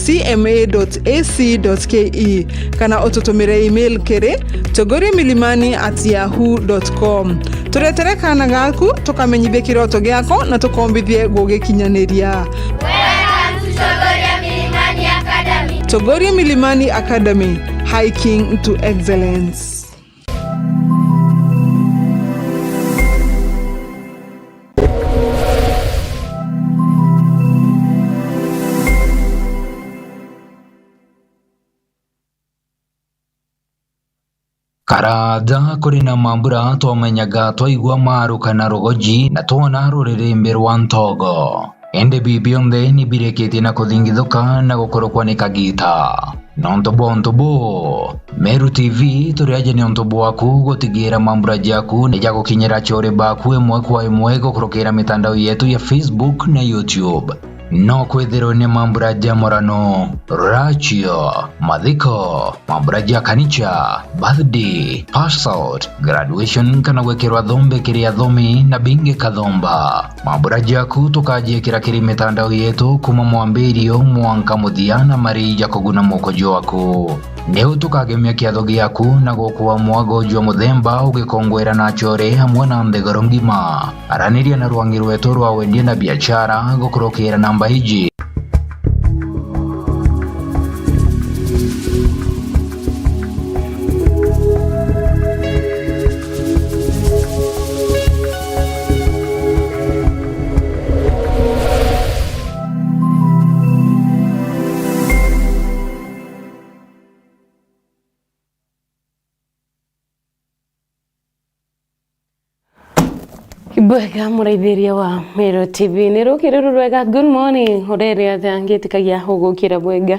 cma.ac.ke kana ututumire email kiri togoriamilimani@yahoo.com. Turetere kana gaku tukamenyithie kiroto giako na tukombithie gugikinyaniria. Welcome to Togoria Milimani Academy. Togoria Milimani Academy, hiking to excellence. Karada kuri na mambura twamenyaga twaigwa maru kana rogoji na twona rurerembe rwa ntogo ende bibionde ni birekete na kuthingithuka na gukorokwa ni kagita nontobo Meru TV turiaje ni ontobo waku gutigira mambura jaku ni jago kinyera chore baku emwe kwa emwe gukorokera mitandao yetu ya Facebook na YouTube. No kwethero ni mambura jamorano, rachio, madhiko, mambura kanicha, birthday, pass out, graduation kana wekerwa dhombe kiria dhomi na binge kadhomba. Mambura jaku tukaje kiri mitandao yetu kuma mwambirio mwanka muthiana marija kuguna mukojo waku. Neu tukagemia kiathogi yaku na gokuwa mwago jwa muthemba ugikongwera na chore hamwe na ndegoro ngima. Araniria na rwangi rwetu rwa wendie na biashara gukurokera namba hiji. Bwega muraithiria wa Meru TV ni rukiriro rwega. Good morning horeria tangitikagia hugukira bwega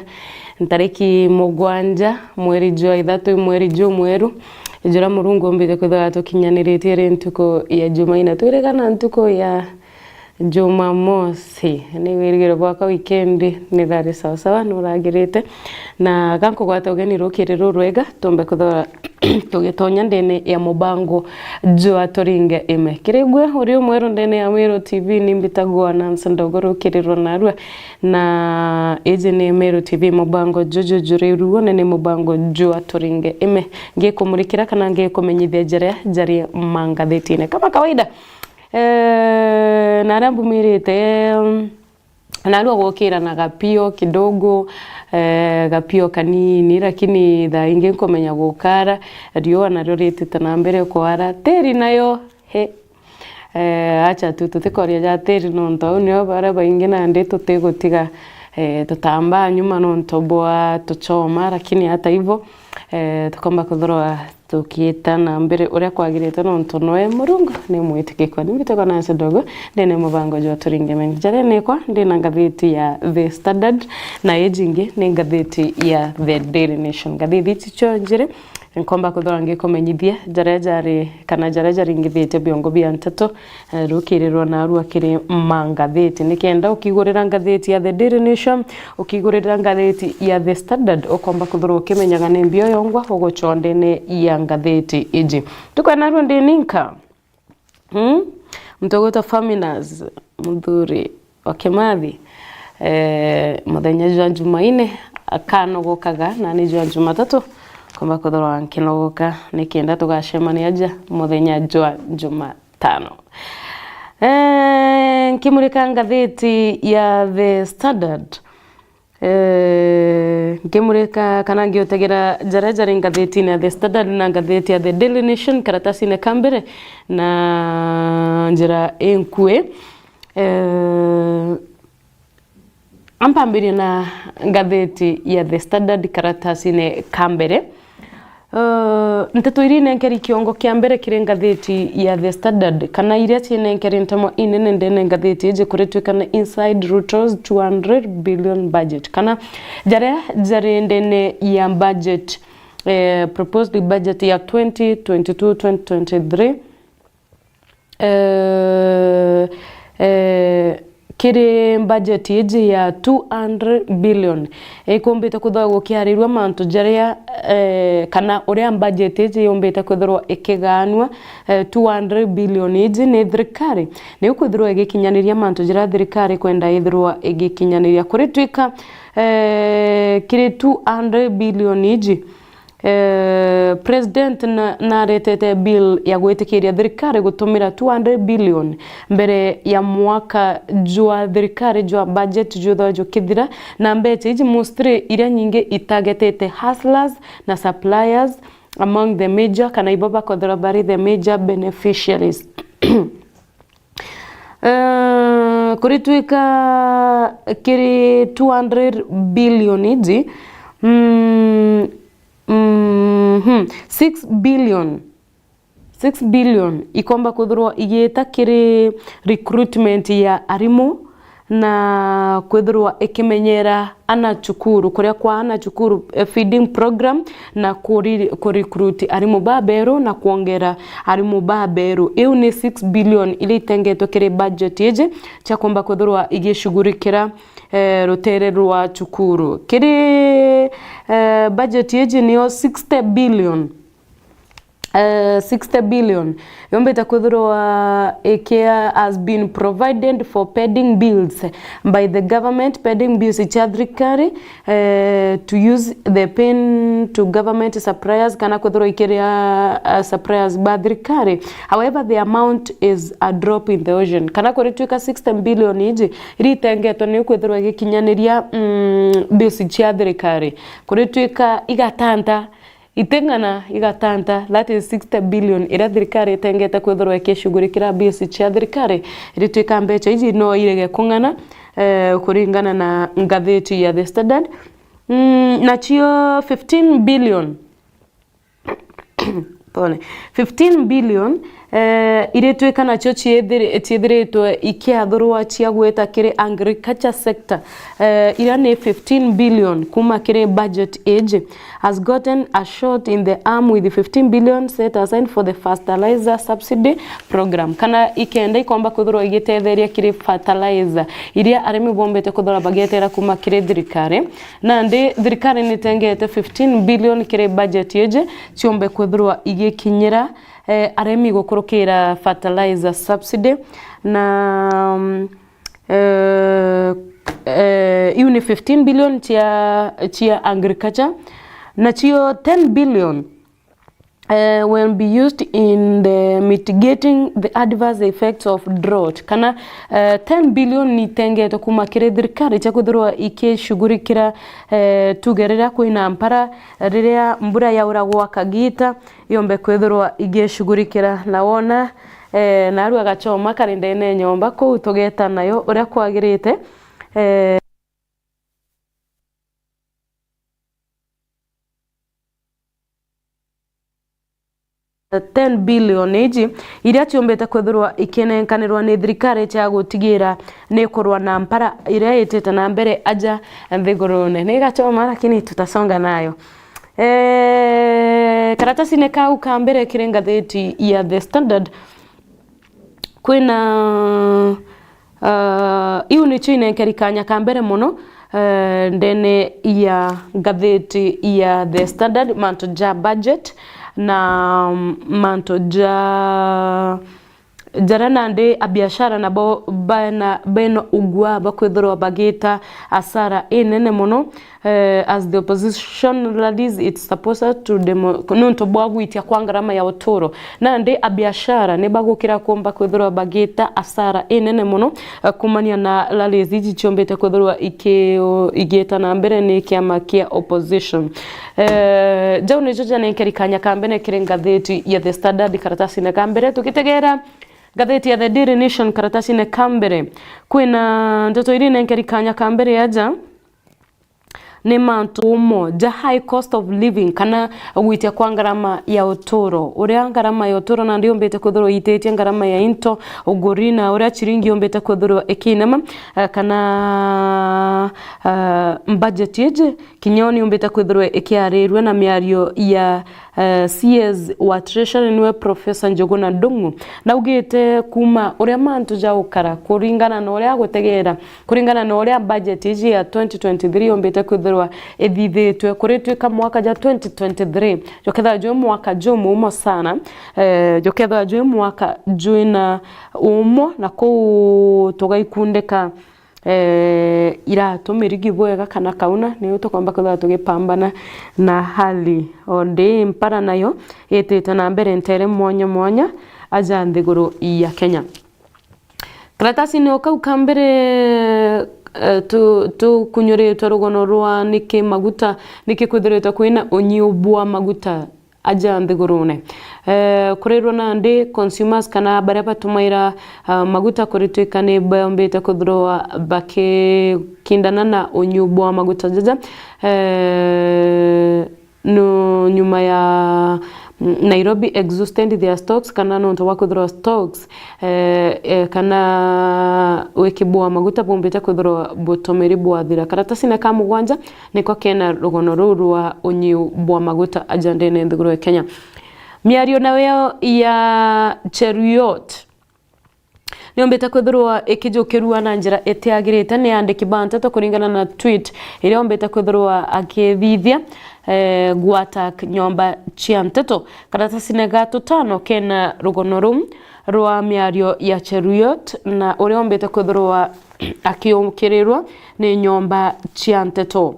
ntariki mugwanja mweri jwa ithatu mweri jwa mweru ijura murungu mbite kwitha tukinyaniritie ri ntuko ya Jumaina turegana ntuko ya Jumamosi ni wirigiro bwaka weekend ni thari sawa sawa nuragirite na ganko gwata ugeni rukiriro rwega tumbe kwitha tugitonya ndene ya mubango jwa turinge ime kirigwe uri umweru ndene ya Meru TV nimbitagwa na nsandogoro kiriro narua na eje ni Meru TV mubango jojo juriru nene mubango jwa turinge ime ngikumurikira kana ngikumenyithia jari mangatheti-ine kama kawaida. Narambu mirite narua gukira na gapio kidogo gapio kanini lakini tha ingi nkomenya gukara riua naryo ritite na mbere kwara teri nayo he acha tutikoria ja teri nonto nio bara baingi na ndi tutigutiga tutamba nyuma nontoboa tuchoma lakini hata hivyo tukomba kuthoroa tukieta na mbere uria kwagirite nonto noe murungu ni mwitikikwa nimbitagwa na Nsadogo ndene mubango jwa turinge menye jare nekwa ndina ngatheti ya The Standard na ejingi ni ngatheti ya The Daily Nation. Ngatheti cho njire nkomba kuthora ngikumenyithia jare kana jare ngithete biongo bia ntatu rukirirwa na arua kiri mangatheti nikenda ukigurira ngatheti ya The Daily Nation ukigurira ngatheti ya The Standard ukomba kuthora ukimenyaga ni mbio yongwa ugochondene ya ngatheti iji tukana arua ndininka mtogota Faminas mudhuri okemathi muthenya jwa Jumaine akano gokaga na ni jwa Jumatatu komba kuthora nkinogoka nikenda tugacemania aja muthenya jwa Jumatano. Nkimurika ngatheti ya The Standard nkimurika kana ngiotegera jare ngatheti na The Standard na ngatheti ya The Daily Nation karatasi na kambere na njira enkue ampambiri na ngatheti ya The Standard karatasi ne kambere ntatu irine nkeri kiongo kia mbere kire ngatheti ya The Standard kana iria tiene nkeri ntamo inene ndene ngatheti eje kuretwe kana Inside Ruto's 200 billion budget kana jare ndene ya budget proposed budget ya 2022-2023 kiri budget iji ya 200 billion ikumbite kuthwa gukiarirwa mantu jaria kana uria budget iji yumbite kuthwa ikiganwa 200 billion iji ni thirikari ni kuthwa igikinyaniria mantu jaria thirikari kwenda ithirwa igikinyaniria kuri twika kiri 200 billion iji president na retete bill ya gwitikiria thirikari gutumira 200 billion mbere ya mwaka jwa thirikari jwa budget jutho jukithira na mbete iji mostly iria nyingi itagetete hustlers na suppliers among the major kana iboba kodorabari the major beneficiaries kuritwika kiri 200 billion iji 6 billion ikomba kuthurwa igita kiri recruitment ya arimu na kuthurwa ikimenyera ana chukuru kuria kwa ana chukuru feeding program na recruit arimu baberu na kuongera arimu baberu iu ni 6 billion ili itengetwe kiri budget ije cha komba kuthurwa igishugurikira rutere rwa chukuru kiri budget ije niyo 60 billion 60 billion yombeta kuthurwa care has been provided for pending bills by the government pending bills chadrikari to use the pen to government suppliers kana kuthurwa ikiria suppliers badrikari. However, the amount is a drop in the ocean kana kuritwika 60 billion iji ritengetwa ni kuthurwa igikinyaniria bills chadrikari kuritwika igatanta itengana igatanta that is 60 billion ira thirikari itengete kwithorwa ikishugurikira bills cia thirikari iritwika mbeca iji no irege kungana kuringana na ngatheti ya The Standard na chio 15 billion 15 billion iretweka nacho chiethiritwe ikiathurwa chia gweta kiri agriculture sector ira ni 15 billion kuma kiri budget age has gotten a shot in the arm with 15 billion set aside for the fertilizer subsidy program kana ikenda ikomba kuthurwa igitetheria kiri fertilizer iria arimi bombete kuthura bagetera kuma kiri thirikari na ndi thirikari nitengete 15 billion kiri budget age chiombe kuthurwa igikinyira aremi gukurukira fertilizer subsidy na iu ni 15 billion chia agriculture na chio 10 billion will be used in the mitigating the adverse effects of drought kana 10 billion ni tengete kuma kire thirikari cha kuthurwa ikishugurikira tugerera kwina mpara riria mbura yaura gwa kagita yombe kwithurwa igishugurikira na wona na aru agachoma karinde nyomba ko tugeta nayo uria kwagirite 10 billion iji iria chiombete kwithurwa ikinenkanirwa ni thirikari cha gutigira ni kurwa na mpara iria itete na mbere aja nthigurune ni gachoma lakini tutasonga nayo karatasi ne kau ka mbere kirengatheti ya The Standard kwina iu ni chine kerikanya ka mbere muno ndene ya gatheti ya The Standard manto ja budget na manto jarana ndi abiashara na beno ugwa bakwithorwa bagita asara inene muno as the opposition rallies it's supposed to nonto bwagwitia kwa ngarama ya utoro na ndi abiashara ne bagukira komba kwithorwa bagita asara inene muno kumania na rallies iji chombete kwithorwa igeta na mbere ni kiama kia opposition jaune joja ne kerikanya kambene kirengatheti ya The Standard karatasi na kambere tukitegera gatheti ya The Daily Nation karatasi ne kambere kwina ndoto iri ne kerikanya kambere aja ni mantu moja high cost of living kana gwitia kwa ngarama ya utoro uria ngarama ya utoro na ndio mbete kuthoro itetie ngarama ya into ugurina uria chiringi ombete kuthoro ekinema kana budget yeje kinyoni ombete kuthoro ekiarirwe na miario ya CS wa Treasury niwe Professor Njuguna Ndung'u na ugite kuma uria mantu jaukara kuringana na uria gutegera kuringana na uria budget iji ya 2023 ombete kwithirwa ithithitwe kuritwika mwaka ja 2023 joketha jo mwaka jo mumo sana joketha jo mwaka joina umo na ku tugaikundeka irato mirigi bwega kana kauna ni utokomba kwitha tugipambana na hali onde mpara nayo itete na mbere ntere mwanya aja nthiguru ya Kenya. Karatasi ni okau kambere tu kunyoretwa rugono rwa niki maguta niki kwithiritwe kwina unyubwa maguta aja nthigurune kurirwo na ndi consumers kana baria batumaira maguta kuritwika ni bombete kuthirwa bakindana na unyubwa wa maguta jaja no nyuma ya Nairobi exhausted their stocks kana no to kuthirwa stocks kana wekibwa maguta bombete kuthirwa botomeri bwa thira karatasi na kamugwanja niko kena rugono ruru wa unyubwa maguta ajandene nthiguru ya Kenya. Miario nayo ya Cheruiyot niombete kwithirwa ikijukirwa na njira etiagirite ni andiki bantata kuringana na tweet iria ombete kwithirwa akithithia guatak nyomba chianteto karatasi na gato tano kena rugono rum rwa miario ya Cheruiyot na uria ombete kwithirwa akionkirirwa ni nyomba chianteto.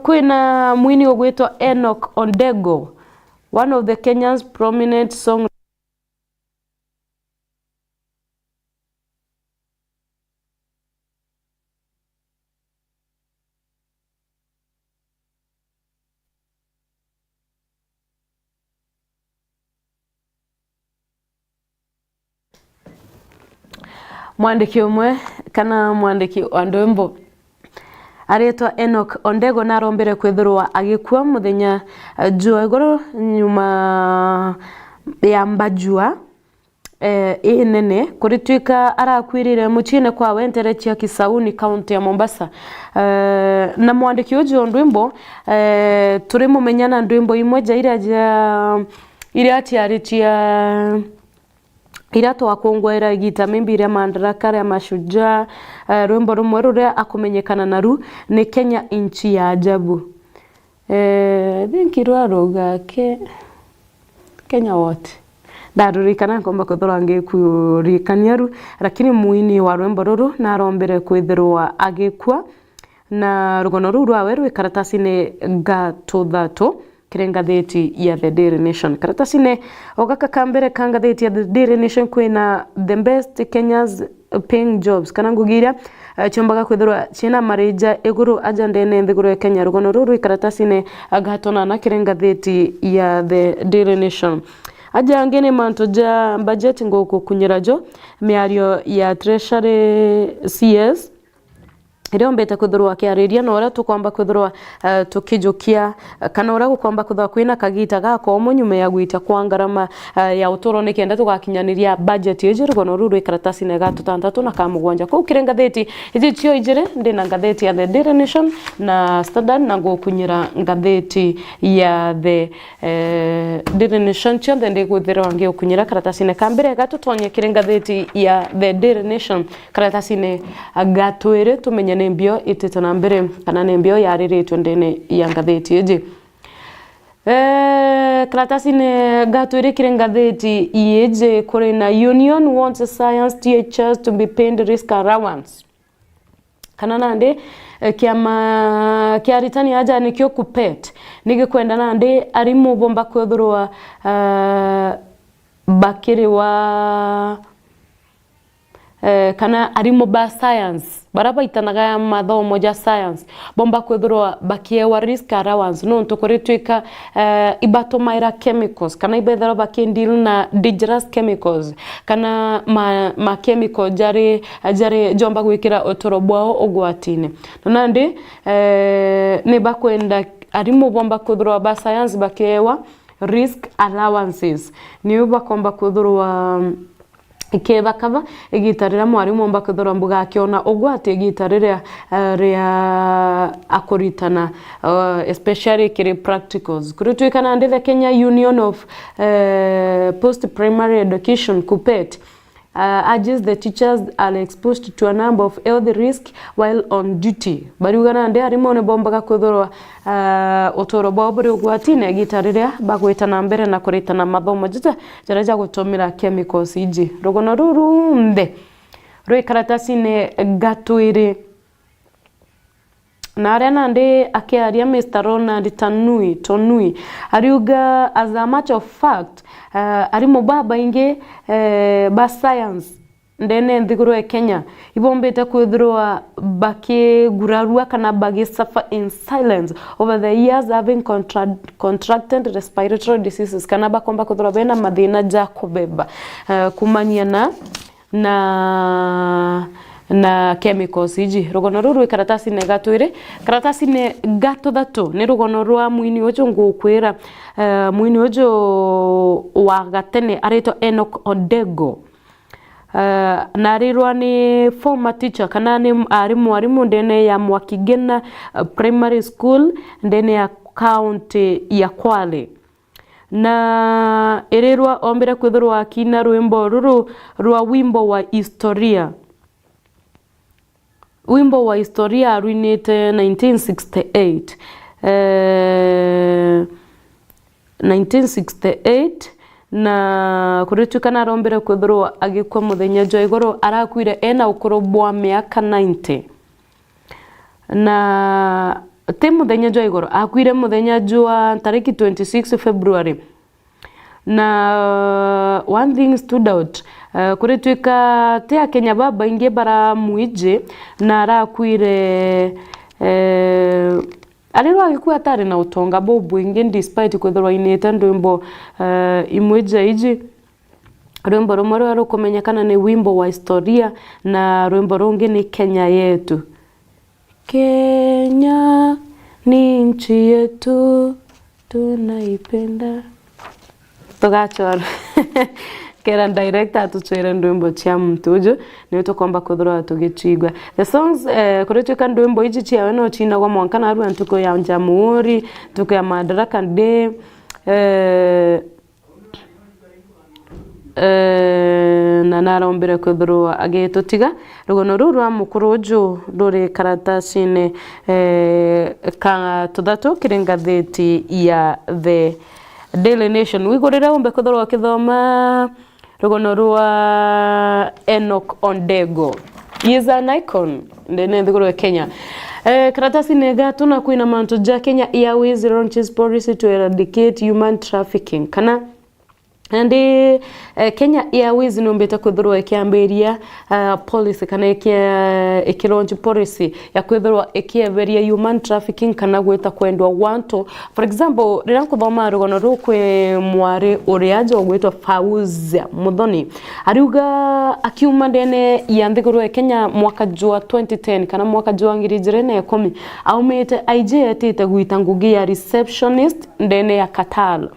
Kwina mwini ogwetwa Enoch Ondego, one of the Kenya's prominent song mwandiki umwe kana mwandiki wa ndwimbo aretwa Enoch Ondego na rombere kwithirwa agikua muthenya jua igoro nyuma ya mbajua nene kuritwika arakwirire muchine kwa wentere chia Kisauni county ya Mombasa na mwandiki uju ndwimbo turi mumenyana ndwimbo imoja ira atiaritia irato wakongwera gita mimbire mandaraka ya mashujaa rwimbo rumwe ruria akumenyekana naru ni Kenya inchi ya ajabu thinkirwa roga Kenya wote ndarurikana ngomba kuthora ngikurikania ru lakini muini wa rwimbo ruru na rombere kwithirwa agikua na rugono ruru aweru karatasi ni gatuthato kirengatheti ya The Daily Nation karatasi ne ogaka kambere kangatheti ya The Daily Nation kwina the best Kenya's paying jobs kana ngugira chombaga kwithirwa china mareja iguru ajandene nthiguru ya Kenya rugono ruru karatasi ne agatona na kirengatheti ya The Daily Nation aja ngene manto ja budget ngoko kunyirajo miario ya Treasury CS iriyombete kwithirwa kiariria na ora tukwamba kwithirwa tukijukia kana ora gukwamba kwithirwa kwina kagita gako munyume ya gwita kwa ngarama ya utoro ni kenda tugakinyaniria budget ijiri gono ruru karatasi na gatutandatu na kamugwanja ko kirengatheti iji cio ijiri ndina ngatheti ya The Daily Nation na Standard na gukunyira ngatheti ya The Daily Nation cio ndende gwithirwa ngi ukunyira karatasi na kambere gatutonye kirengatheti ya The Daily Nation karatasi ne gatwire tumenye nembio itete na mbere kana nembio yariritwe ndene ya ngatheti iji karatasi ne gatwire kirengatheti ije kuri na union wants science teachers to be paid risk allowance kana nande kiama kiaritani aja nikyo kupet nigikwenda nande arimu bomba kwithirwa bakiri wa kana arimu ba science baraba itanaga mathomo ja science bomba kwithirwa bakiewa risk allowance no tukuritwika ibatomaira chemicals kana ibethera bakindil na dangerous chemicals kana ma chemical jari jomba gwikira utorobwao ogwatine nandi ne bakwenda arimu bomba kwithirwa ba science bakiewa risk allowances ni bakomba kwithirwa ikebakaba igitarira mwarimu mbakathora mbuga akiona ogwate igitarira ria akoritana especially kiri practicals kurutwikana ndi the Kenya Union of Post Primary Education KUPPET urges the teachers are exposed to a number of health risks while on duty. Barugana ndi arimo ne bombaga kuthorwa otoro bobore gwatine gitarira bagwetana mbere na kuritana mathomo jaraja gutumira chemicals iji rogono rurunde rwe karatasi ne gatwire na arena ndi akiaria Mr. Ronald Tonui ariuga as a matter of fact arimo baba inge ba science ndene nthiguru Kenya ibombete kwithirwa bakigurarua kana bagi suffer in silence over the years having contracted respiratory diseases kana bakomba kwithirwa bena mathina ja kubeba kumanyana na chemicals iji rogono ruru karatasi ne gatwire karatasi ne gato dato ne rogono rwa mwini ojo ngukwira mwini ojo wa gatene areto Enoch Odego narirwa ni former teacher kana ni mwarimu ndene ya Mwakigena primary school ndene ya county ya Kwale na ererwa ombera kwithirwa akina rwimbo ruru rwa wimbo wa historia. Wimbo wa historia aruinite 1968 na kuritukana rombere kwithirwa agikwa muthenya jo igoro arakwire ena ukoro bwa miaka 90 na te muthenya jo igoro akwire muthenya jwa tariki 26 February na one thing stood out kurituika te Kenya baba inge bara muije na arakwire alirwa agikuwa atari na utonga bobu inge despite kwethorwa ineta ndwimbo imweja iji rwimbo rumwe rukumenyekana ni wimbo wa historia na rwimbo rungi ni Kenya yetu. Kenya ni nchi yetu tunaipenda tugachora kera director atuchwera ndwimbo chia mtujo niyo kwamba kuthura tugicigwa the songs kuretuka ndwimbo iji chia weno china kwa mwankana aru antuko ya Jamhuri tuko ya Madaraka Day na narombere kuthurwa agetotiga rugono ruru amukuru uju ruri karatasine ka tudato kiringatheti ya the Daily Nation wigorera umbe kuthurwa kithoma rugono rwa Enoch Odego. He is an icon ndene nthiguru Kenya. Karatasi nega tuna kuina manto ja Kenya Airways launches policy to eradicate human trafficking kana and Kenya Airways nombeta kuthurwa ikiamberia policy kana ikilaunch policy ya kuthurwa ikieveria human trafficking kana gweta kwendwa wanto. For example rira kuthoma rugono rukwe mwari uriaje ogwetwa Fauzia Muthoni ariuga akiuma ndene ya nthiguru Kenya mwaka jwa 2010 kana mwaka jwa 2010 aumete IG atite gwita ngugi ya receptionist ndene ya Qatar.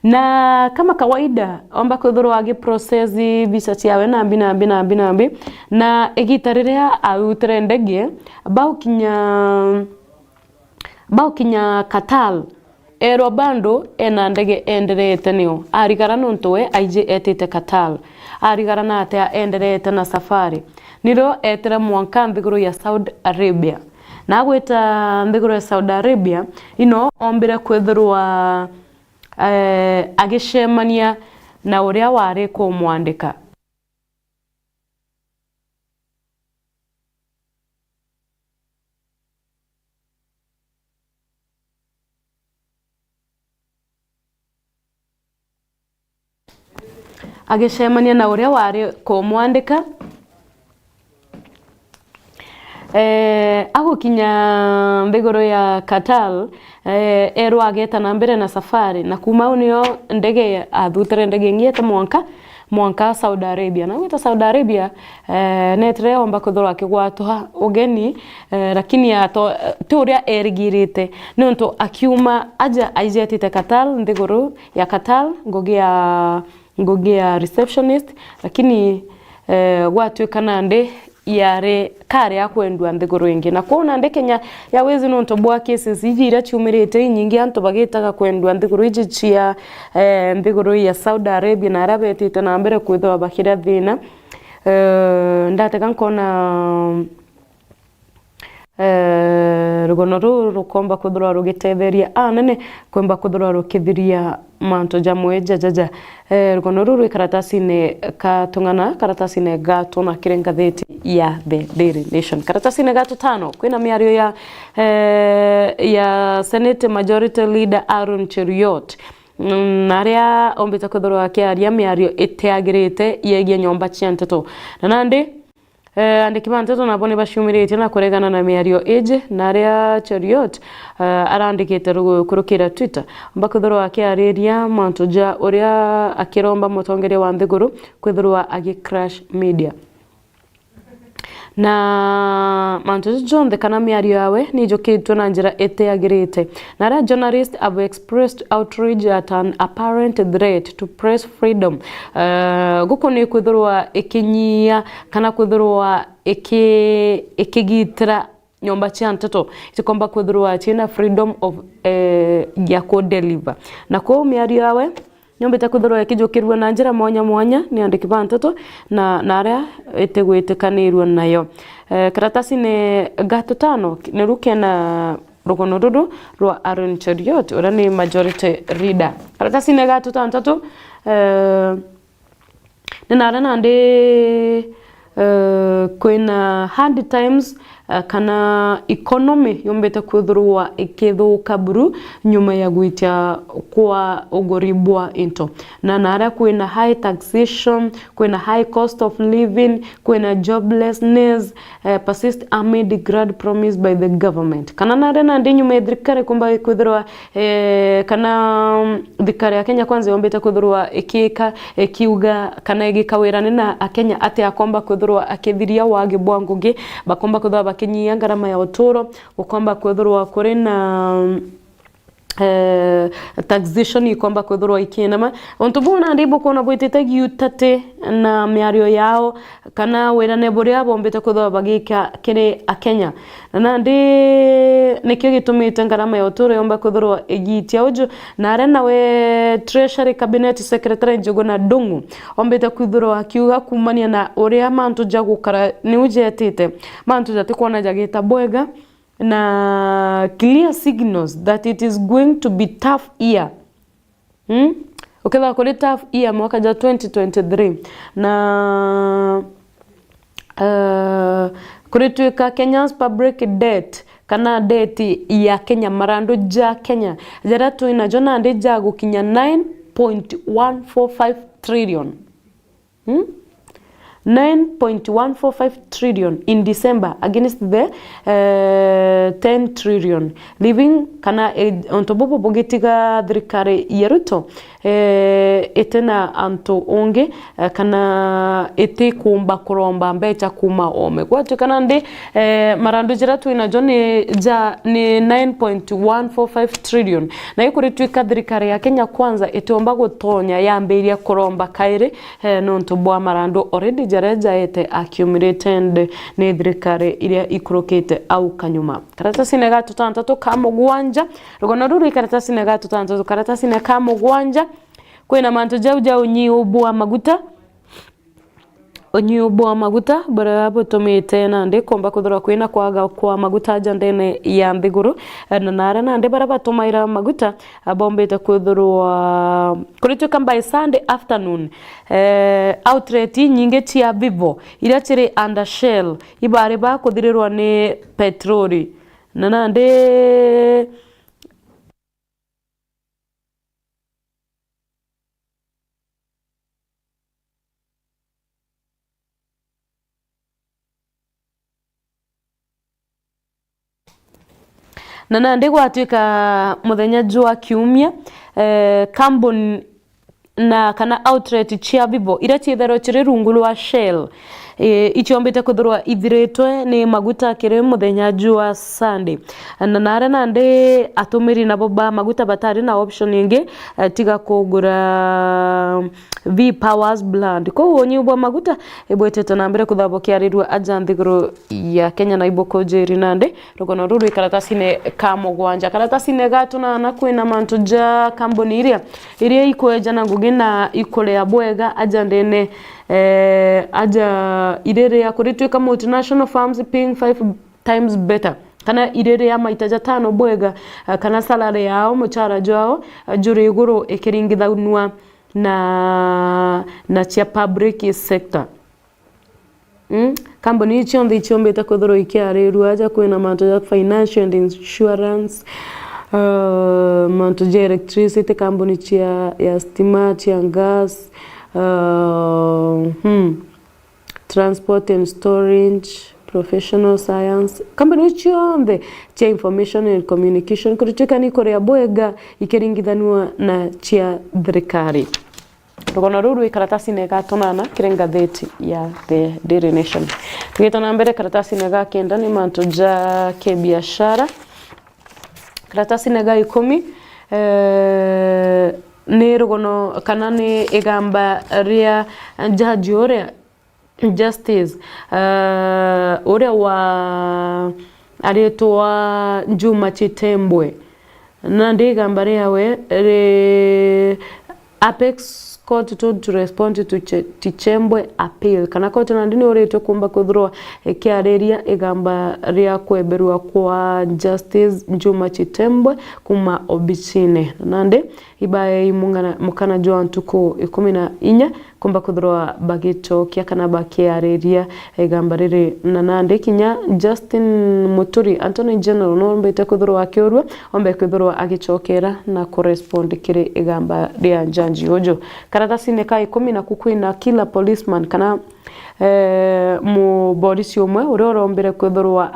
Na kama kawaida omba kuthurwa agi process visa ciawe na bina na egitariria autre ndege baukinya Qatar ero bando ena ndege enderete niyo arigara nontowe aije etete Qatar arigara na ate enderete na safari niro etera mwanka nthiguru ya Saudi Arabia na gweta nthiguru ya Saudi Arabia ino ombira kwithurwa agishemania na uria wari ko mwandika agishemania na uria wari ko mwandika agukinya mbigoro ya Qatar ero ageta na mbere na safari na kuma unio ndege athutere ndege ngieta mwanka Saudi Arabia na wita Saudi Arabia netre omba kuthura kigwatwa ugeni lakini ato turia erigirite nonto akiuma aja aijetite Qatar ndigoro ya Qatar ngogi ya ngugi ya receptionist lakini gwatwikana ndi yare kare yakwendwa nthiguru ingi na kuona ndi Kenya ya wezi no ntobwa cases ijira ciumirite nyingi antu bagitaga kwendwa nthiguru iji cia nthiguru ya Saudi Arabia na arabetite na mbere kwithwa bakira thina ndateka nkona rugono rukomba kuthurwa rugitetheria nene kwemba kuthurwa rukithiria manto jamwe jajaja rugono ruru karatasi-ini katung'ana karatasi-ini gatuna kiri ngatheti ya The Daily Nation karatasi-ini gatutano kwina miario ya Senate Majority Leader Aaron Cheruiyot naria ombita kuthurwa akiaria miario iteagirite yegia nyomba cia nteto na nandi andiki banteto nabo nibashumirite na kuregana na miario eje naria Cheruiyot arandikite kurukira Twitter mbakuthurwa akiariria mantuja uria akiromba mutongeria wa nthiguru kwithurwa crash media na mantuja John the kana miario yawe ni jokitwe na njira eteagirite naria journalists have expressed outrage at an apparent threat to press freedom guko ni kwithurwa ikinyia kana kwithurwa ikigitira nyomba cia nteto itikomba kwithurwa china freedom of ya ko deliver na ko miario yawe nyomba ta kwithurwa ikijukirwa na njira mwanya ni andiki ba nteto na naria itegwitikanirwa nayo karatasi-ini gatutano ni rukena rugono ruru rwa Aaron Cheruiyot ura ni majority leader karatasi-ini gatutantatu nina ndi kwina hard times kana economy yombeta kwithurwa ikithuka buru nyuma ya gwitia kwa ugoribwa into na nara kwina high taxation kwina high cost of living kwina joblessness persist amid grand promise by the government kana nara ndi nyuma ya thirikari kumba kwithurwa kana thirikari ya Kenya kwanza yombeta kwithurwa ikiuga kana igikawirana na Akenya ati akomba kwithurwa akithiria wagi bwa ngugi bakomba kwithurwa kinyia ngarama ya uturo ukomba kwithurwa kuri na taxation ikomba kwithurwa ikinama onto bona ndibo kona bwitete giutate na miario yao kana werane buria bombete kwithurwa bagika kiri Akenya na ndi nikyo gitumite ngarama ya uturo yomba kwithurwa igitia ujo na arena we treasury cabinet secretary Njuguna Ndung'u ombete kwithurwa akiuga kumania na uria mantu jagukara ni ujetite mantu jatikona jagita bwega na clear signals that it is going to be tough year ukitha kuri tough year mwaka ja 2023 na kuri tuika Kenya's public debt kana debt ya Kenya marandu ja Kenya jara tuina jona ndi ja gukinya 9.145 trillion 9.145 trillion in December against the 10 trillion living kana ontobobo bogetiga thirikari yeruto etena anto onge kana ete kumba kuromba mbecha kuma ome gwatu kana ndi marandu jira tuina joni ja ni 9.145 trillion na ikuri tuika thirikari ya Kenya kwanza etomba gutonya yambiria kuromba kaire no ntobwa marandu already jareja ete accumulated ne thirikari iria ikurukite au kanyuma karatasi-ini gatutantatu ka mugwanja rugono ruru karatasi-ini gatutantatu karatasi-ini ka mugwanja kwina mantu jau nyiubwa maguta onyubwa maguta bara abotomete na ndi komba kuthura kwina kwaga kwa maguta jandene ya nthiguru na nara na ndi bara batomaira maguta abombete kuthurwa kurituka by Sunday afternoon outlet nyinge cia Vivo ira chiri under Shell ibare ba kuthirirwa ni petroli na ndi na nandi gwatuika muthenya jua kiumia carbon na kana outlet cia Vivo ira chithero chiri rungu rwa Shell ichiombete kuthirwa ithiritwe ni maguta kiri muthenya jua Sunday na nare nande atumiri nabo ba maguta batari na option ingi tiga kugura V Powers Blend ko wonyi bwa maguta ibwetete na mbere kuthabokiarirwa aja nthiguru ya Kenya na iboko jeri nande rugono ruru ikaratasi ne kamo gwanja karatasi ne gatuna na kwina mantu ja kamboni iria ikweja na ngugi na ikole ya bwega aja ndene aja irere ya kuritwika multinational farms paying 5 times better kana irere ya maitaja 5 bwega kana salary yao muchara jao juri iguru ikiringithanwa na chia public sector kamboni ichiombete kuthoro ikiarirwa aja kwina mantu ya financial and insurance mantu ya electricity kamboni chia ya stima chia gas transport and storage professional science kamboni chiombe chia information and communication kurutuka ni korea bwega ikiringithanwa na chia thirikari rugono ruru ikaratasi nega tonana kirengatheti ya the Daily Nation tugitana mbere karatasi nega kenda ni mantu ja kibiashara karatasi nega 10 ni rugono kana ni igamba ria jaji oria justice oria wa aretwa Juma Chitembwe na ndigamba ria we Apex Court told to respond to Tichembwe appeal kana court na ndini oretwe kumba kuthirwa kiareria igamba ria kweberwa kwa justice Juma Chitembwe kuma obichine nande ibaye mukana jwa ntuko 14 kumba kuthirwa bagichokia kana bakiareria igamba riri na nande kinya Justin Muturi Attorney General no mbete kuthirwa akiorwa ombe kuthirwa agichokera na correspond kire igamba ria njanji ojo karatasi ne kai 10 na kukwina kila policeman kana mu polisi umwe urorombere kwethorwa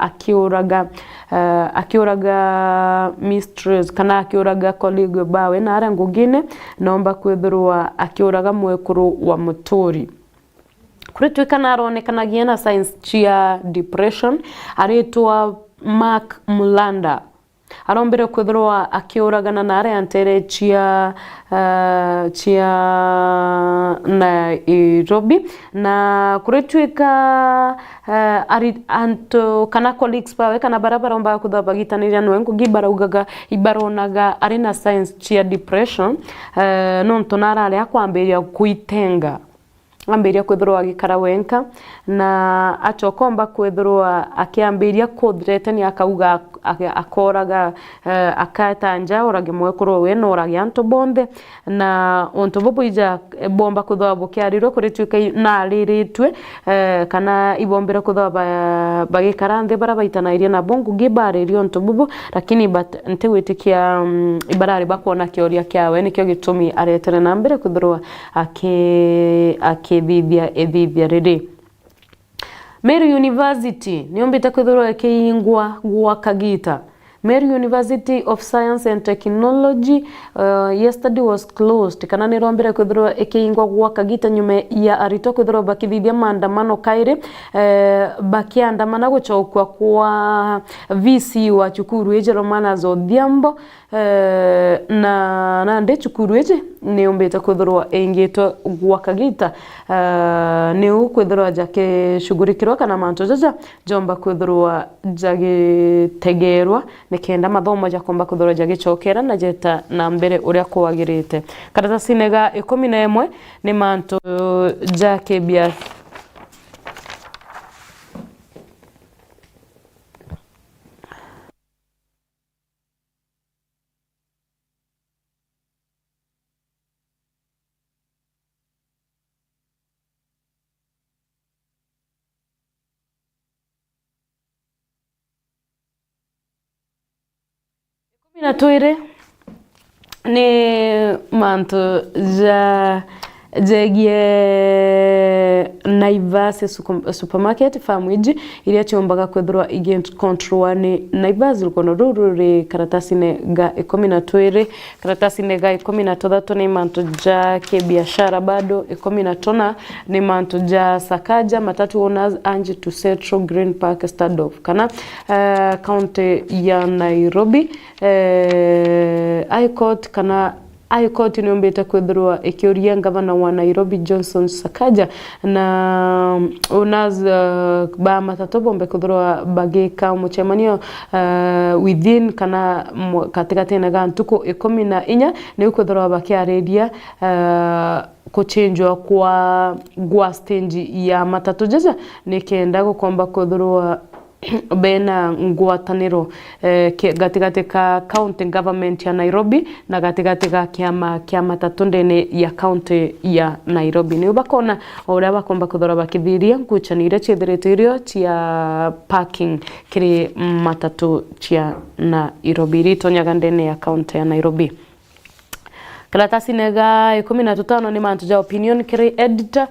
akiuraga mistress kana akiuraga colleague bawe na ara ngugine nomba kwethorwa akiuraga mwekuru wa Muturi kuritwika naronekanagia na signs chia depression aretwa Mark Mulanda arombere kwethorwa akiuragana na ara antere chia Nairobi na kuritwika anto kana colleagues pawe kana barabara mba kuthabagitaniria no ngugibara ugaga ibaronaga arena science chia depression no ntonara ari akwamberia kuitenga amberia kwethorwa agikara wenka na achokomba kwethorwa akiamberia kudrete ni akauga akoraga akatanja orage mwekoro we no orage anto bonde na onto bobo ija bomba kuthwa kiariro kuritwika na aliritwe kana ibombera kuthwa bagikara nde bara baitana iria na bongo gibare onto bobo lakini ntewetikia ibarari bakona kioria kiawe nikyo gitumi aretere na mbere kuthwa ethithia rede Meru University niombete kwithorwa kiingwa gwa Kagita Meru University of Science and Technology yesterday was closed kana nirombere kwithorwa kiingwa gwa Kagita nyume ya arito kwithorwa bakithithia maandamano kaire bakiandamana guchokwa kwa VC wa chukuru ejero manazo Odhiambo na nde chukuru eje niombete kwithorwa engitwa gwa Kagita ni kwithorwa jake shugurikirwa kana manto jaja jomba kwithorwa jage tegerwa nikenda mathomo jakomba kuthora jagichokera na jeta na mbere uria kwagirite karatasi nega 11 ni manto jake bia na toire ni manto ja jegie Naivas supermarket famwiji iria chiombaga kwethirwa agent control ni Naivas rukono ruru karatasine ga 12 karatasine ga 13 ni manto ja ke biashara bado 14 ni manto ja Sakaja matatu owners Anji to Central Green Park Standoff kana county ya Nairobi High Court kana High Court inombeta kwethirwa ikiuria gavana wa Nairobi Johnson Sakaja na owners ba matatu bombe kwethirwa bagika muchemanio within kana katikati na gantuko 14 ni kwethirwa bakiaredia kuchenjwa kwa stage ya matatu jaja nikenda gukomba kwethirwa bena ngwataniro gatigati ka county government ya Nairobi na gatigati ka kiama matatu ndene ya county ya Nairobi ni bakona ora bakomba kuthora bakithiria nguchanire chithiritirio cia parking kiri matatu cia Nairobi ritonyaga ndene ya county ya Nairobi. Karatasi nega 15 ni mantu ja opinion kiri editor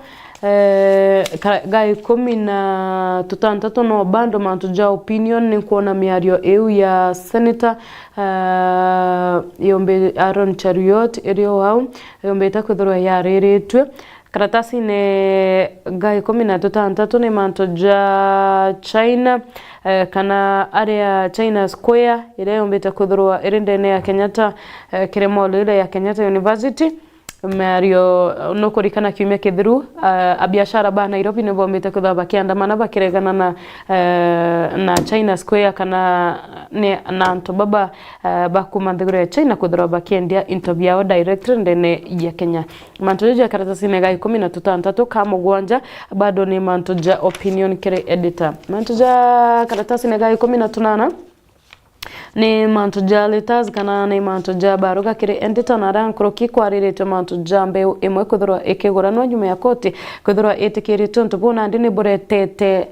ga 13 no bando mantu ja opinion ni kuona miario eu ya senator yombe Aaron Chariot erio wao yombe takwithirwa yareretwe. Karatasi ne ga 13 ni mantu ja China kana area China Square ile yombe takwithirwa irindene ya Kenyatta kiremolo ile ya Kenyatta University Mario no kurikana kiumia kithiru abiashara ba Nairobi ne bombete kuthaba bakiandamana bakiregana na China Square kana ne na anto baba bakuma thigure China kuthaba bakiendia interview yao director ndene ya Kenya manto ya karatasi ne 13 kama gwanja bado ni manto ja opinion kire editor manto ja karatasi ne 18 ni manto ja letters kana ni manto ja baruga kire editor na rankro kikwaririte manto ja mbeu imwe kuthirwa ikiguranwa nyuma ya koti kuthirwa itikirite ntubona ndini buretete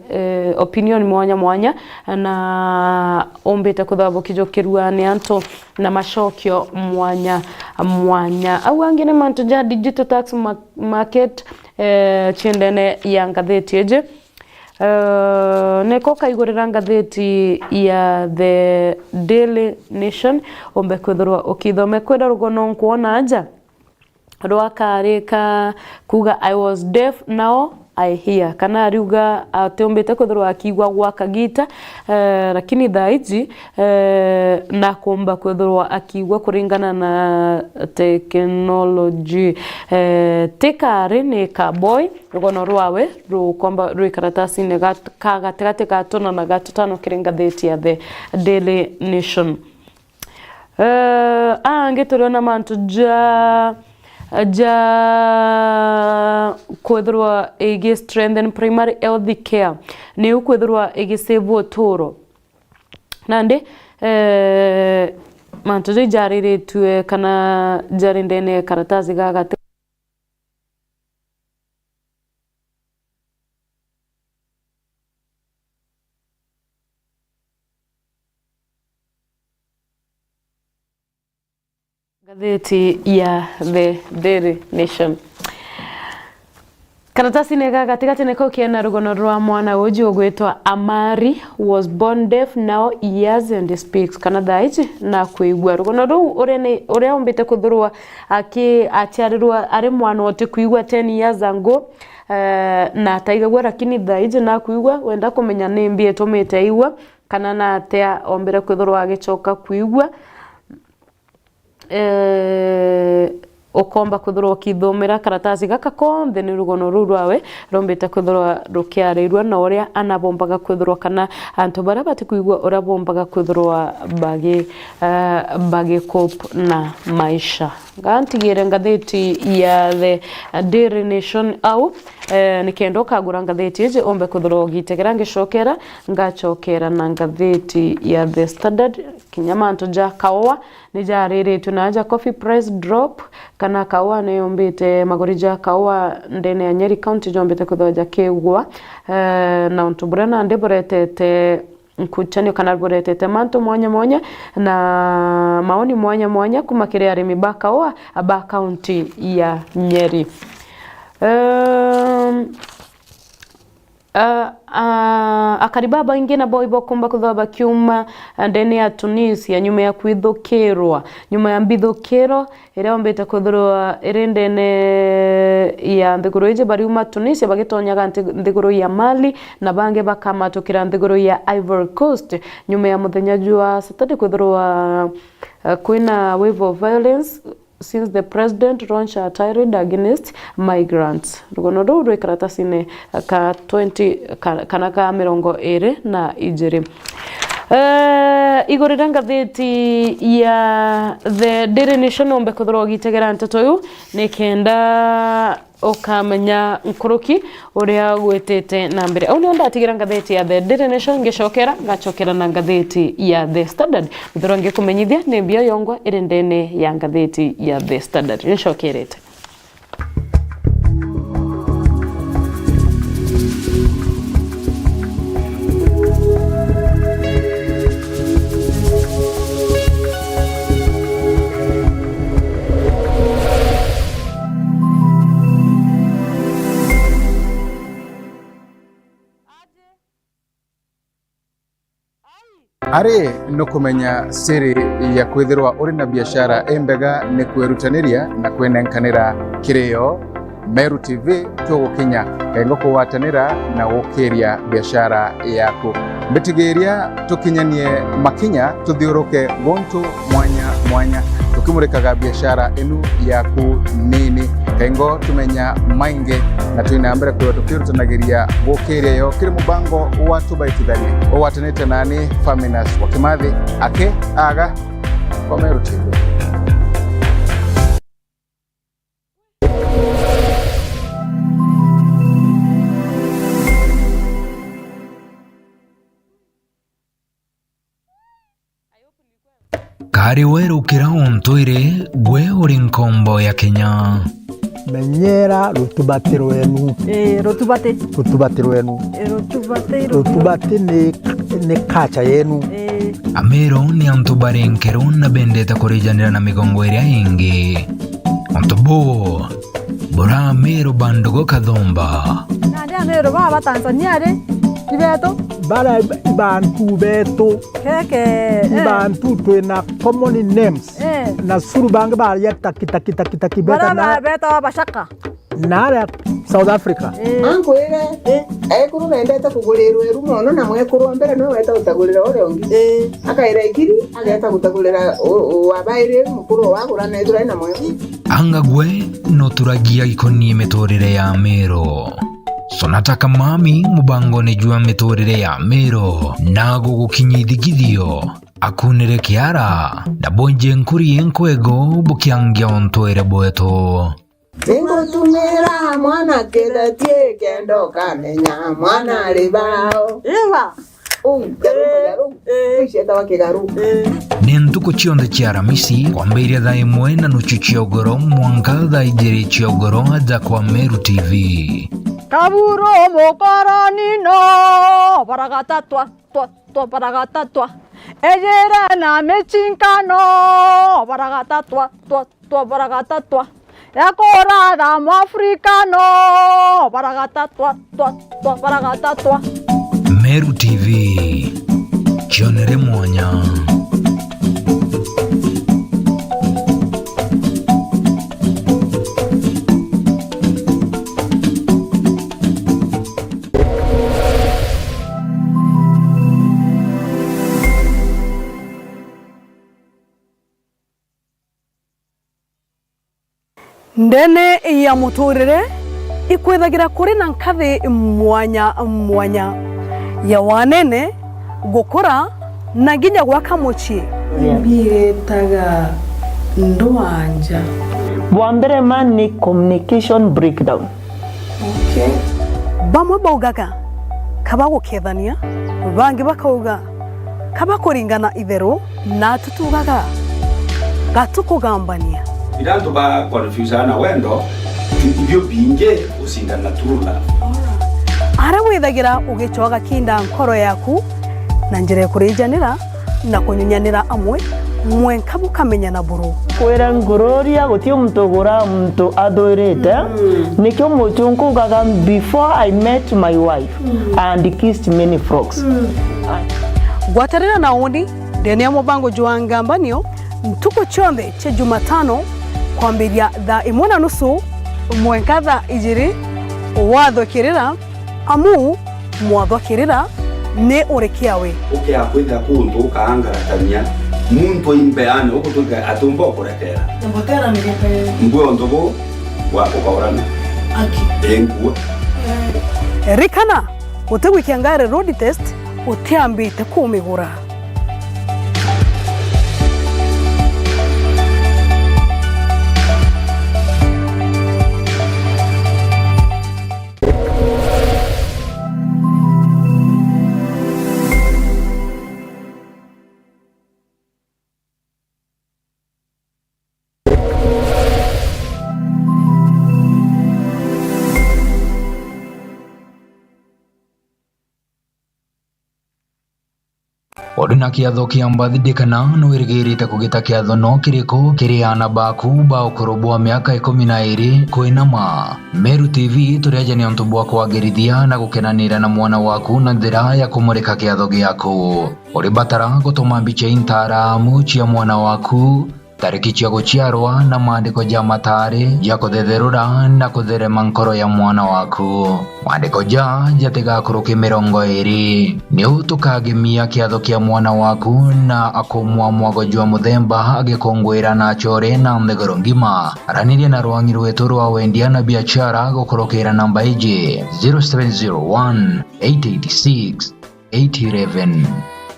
opinion mwanya na ombete kuthabo kijokirwa ni anto na mashokyo mwanya au angine manto ja digital tax market chindene ya ngatheti eje neko kaigurira ngatheti ya The Daily Nation ombe kwithirwa ukithome kwira rugono nkuona aja rwakarika kuga I was deaf now I hear kana ariuga ateombete kwithirwa akigwa gwa kagita lakini dhaiji na komba kwithirwa akigwa kuringana na technology tekare ne ka boy rugono rwawe rukomba rwikaratasi ne gatigate gatona na gatutano kiringa theti ya The Daily Nation angetoriona mantu ja kwethirwa igi strengthen primary health care ni ukwethirwa igi save uturo nande mantu jariritwe kana jarindene karatasi gaga gatheti ya The Daily Nation. Karatasi nega gatigati neko kiena rugono rwa mwana uji ogwetwa Amari was born deaf now hears and speaks kana daiji na kuigwa rugono ru ore ombete kuthurwa achiarirwa ari mwana wote kuigwa 10 years ago na taigwa lakini daiji na kuigwa wenda kumenya nimbi etomete igwa kana na atea ombere kuthurwa agichoka kuigwa okomba kuthurwa kithomera karatasi gaka konthe ni rugono rurwawe rombete kuthurwa rukiarirwa na uria anabombaga kuthurwa kana anto bara bati kuigwa ora bombaga kuthurwa bage cope na maisha gantigire ngatheti ya The Daily Nation au nikendo kagura ngatheti eje ombe kuthurwa gitegera ngicokera ngachokera na ngatheti ya The Standard kinyamanto ja kawa ni jariritwe na ja coffee price drop kana kawa ne ombete magorija kawa ndene ya Nyeri County jombete kuthoja kegwa na untuburana ndeburetete nkuchanio kana buretete manto mwanya na maoni mwanya kumakire arimi bakawa aba county ya Nyeri akaribaba ingi na bo ibokumba kuthaba kiuma ndene ya Tunisia nyuma ya kwithukirwa nyuma ya mbithukiro ira ombete kuthurwa irindene ya nthiguru ije bariuma Tunisia bagitonyaga nthiguru ya Mali na bange bakamatukira nthiguru ya Ivory Coast nyuma ya muthenya jua Saturday kuthurwa kwina wave of violence since the president launched a tirade against migrants. Rugono ruu rwi karatasine ka 20 kana ka 22 igorira ngatheti ya The Daily Nation ombe kuthorwa gitegera nteto yu nikenda ukamenya nkuruki uria gwetete na mbere au ndio ndatigira ngatheti ya The Daily Nation ngicokera ngacokera na ngatheti ya The Standard thorwa ngikumenyithia ni mbio yongwa irindene ya ngatheti ya The Standard nicokerete. Ari no kumenya siri ya kwithirwa uri na biashara embega ni kwerutaniria na kwenenkanira kirio Meru TV tugukinya kengo kuwatanira na gukiria biashara yaku mbitigiria tukinyanie makinya tuthiuruke gontu mwanya tukimurikaga biashara enu yaku nini kengo tumenya mainge na tuinambere kwa tukirutanagiria gukiria yo kiri mubango wa tubaitithanie owatanite nani Faminas Wakimathi ake aga kwa Meru TV. Kari weru kira ontoire gwe uri nkombo ya Kenya. Menyera rutubatiro enu. Rutubatiro enu. Rutubati ni kacha yenu. Amero ni antubarenkero na bendeta kurijanira na migongo iria ingi. Ontubo bora Amero bandogo kadhomba. Nade Amero baba Tanzania de ibeto. Bara bantu beto. Keke. Bantu twina common names. Na surubanga bari ya taki beta na. Bara beto bashaka. Nara South Africa. Anko ere kuru nendeta kugulirwa rumono na mwekuru mbere no weta utagulira ore ongi. Akaira ikiri ageta kutagulira wabaire mukuru wagura nethura na mwe. Anga gwe no turagia ikonie metorire ya Amero. Sonataka mami mubango nejua metorire ya Amero nago gukinyithigithio akunire kiara na bonje nkuri enkwego bukiangia ontoire boeto. Tengo tumera mwana kedatie kendo kamenya mwana ribao. Ewa. Garu. Isheta wake garu. Nentuko chionde chiara misi kwa mbiri dha imwe na nuchu chiogoro mwanga dha ijeri chiogoro adha kwa Meru TV. Kaburo mokoroni no paragata twa paragata twa ejera na mechinkano paragata twa paragata twa yakora da mwafrikano paragata twa paragata twa. Meru TV chionere mwanya. Ndene ya muturire ikwethagira kuri na nkathi mwanya ya wanene gukura na ginya gwaka muci bietaga ndwanja bwambere man ni communication breakdown. Okay. Bamwe baugaga kabagukethania bangi bakauga kabakuringana itheru na tutugaga gatukugambania Bidanto ba confusana wendo ibyo binge usingana turula. Ara withagira ugicoga kinda nkoro yaku na njire kurijanira na kunyunyanira amwe mwenka mukamenya na buru kwera ngororia gutio mtogora mtu adorete nikyo muchungu gaga before I met my wife and kissed many frogs. Gwatarira na undi ndene ya mubango juangamba niyo ntuko chombe che Jumatano kwambiria tha 1:30 mwenkatha ijiri wathokirira amu mwathokirira ne urekiawe akwitha kundu kaangaratania muntu imbeane ukutuga atumba okurekera Mbotera ngepe. ngwe ndobo wa ukaurana Aki. engwe rikana utegwikiangare road test utiambite kumigura. Odina kiatho kia mbathidikana no irigirite kugita kiatho no kiriko kiriana baku ba ukorobwa miaka 12 koinama. Meru TV turiaje ni ontu bwa kwagirithia na gukenanira na mwana waku na njira ya kumurika kiatho giaku. Uri batara gutuma mbica intaramu cia mwana waku, tariki cia guciarwa na maandiko ja matari ja kuthetherura na kutherema nkoro ya mwana waku. Maandiko ja jatigakuruki 20 ni utukagimia kiatho kia mwana waku na akumwa mwago jwa muthemba agikongwira na chore na mthegoro ngima. Araniria na rwangi rwetu rwa wendia na biashara gukurukira namba iji 0701 886 811.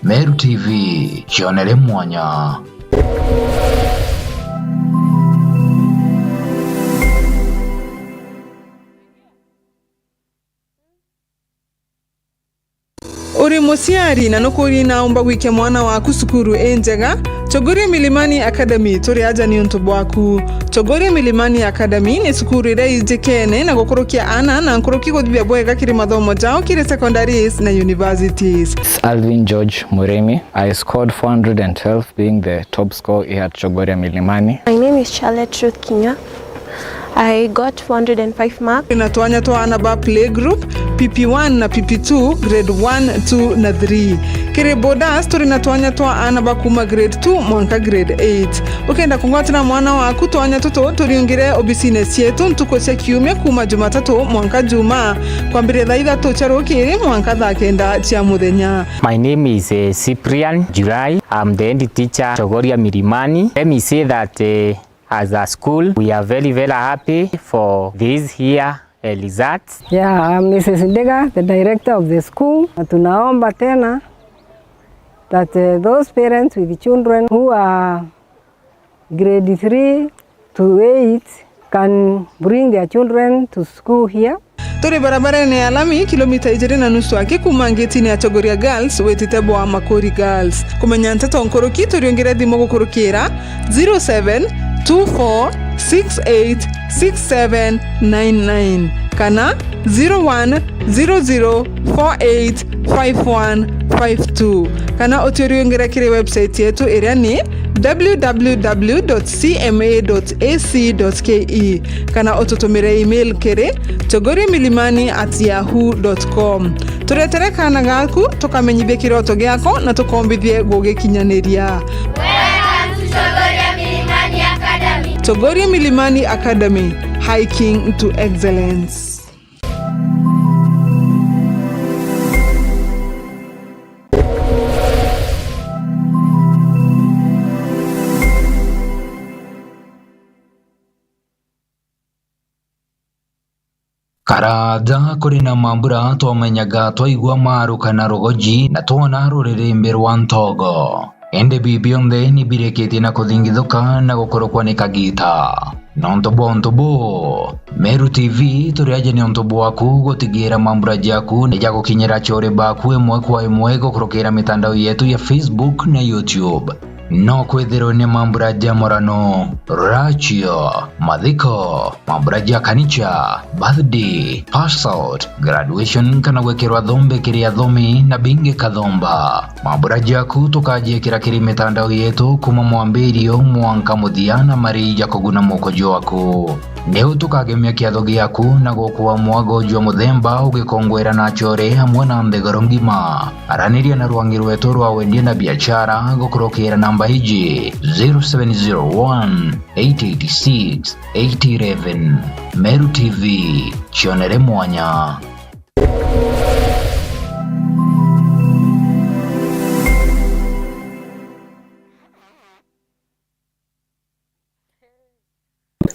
Meru TV, chionere mwanya. Uri musiari na nukuri na umba wike mwana waku sukuru enjega, Chogoria Milimani Academy turi aja ni untu bwaku. Chogoria Milimani Academy ni sukuru ira ijikene na gukurukia ana na nkuruki guthibia bwega kiri mathomo jao kiri secondaries na universities. Alvin George Muremi. I scored 412 being the top scorer here at Chogoria Milimani. My name is Charlotte Truth Kinya. I got 405 marks. Inatuanya toa anaba play group, PP1 na PP2, grade 1, 2 na 3. Kiri bodas turi natuanya toa anaba kuma grade 2 mwanka grade 8. Ukenda kungwatina mwana waku tuanya tuto turiungire obisines yetu ntuko cia kiumia kuma Jumatatu mwanka Juma. Kwambire thaa 3 cia rukiri mwanka thaa 9 cia muthenya. My name is Cyprian July. I'm the head teacher Chogoria Milimani. Let me say that as a school, we are very, very happy for this here results. Yeah, I'm Mrs. Ndega, the director of the school. Tunaomba tena that those parents with children who are grade 3 to 8 can bring their children to school here. Turi barabara ni alami kilomita 2.5 aki kuma ngeti ni ya Chogoria Girls wetitebo wa Makori Girls. Kumenya ntato nkoroki turiongere thimo gukurukira 0724686799 kana 0100485152 kana uturiongera kire website yetu iria ni www.cma.ac.ke kana ututumire email kiri chogoriamilimani@yahoo.com. Turetere kana gaku tukamenyithie kiroto giako na tukombithie gugikinyaniria. Chogoria Milimani Academy. Chogoria Milimani Academy, hiking to excellence. Karaja kuri na mambura twamenyaga twaigua maru kana rogoji na twona rurerembe rwa ntogo. Ende bibionde ni bireketie na kuthingithuka na gukorokwa ni kagita. Nontobo Meru TV turiaje ni ontobo waku gutigira mambura jaku ni jago kinyera chore baku emwe kwa emwe gukorokera mitandao yetu ya Facebook na YouTube. no kwithirwo ni mambura jamorano, rachio, mathiko, mambura kanicha, birthday, pass out, graduation kana gwekirwa thombe kiria thomi na bingi kathomba. Mambura jaku tukajikira kiri mitandao yetu kuma mwambirio mwanka muthiana mari ya kuguna mukojo waku. Neu tukagemia kiatho giaku na gukua mwago jwa muthemba ugikongwera na chore hamwe na ndegoro ngima. Araniria na rwangi rwetu rwa wendia na biashara gukurukira namba hiji 0701 886 811. Meru TV, chionere mwanya.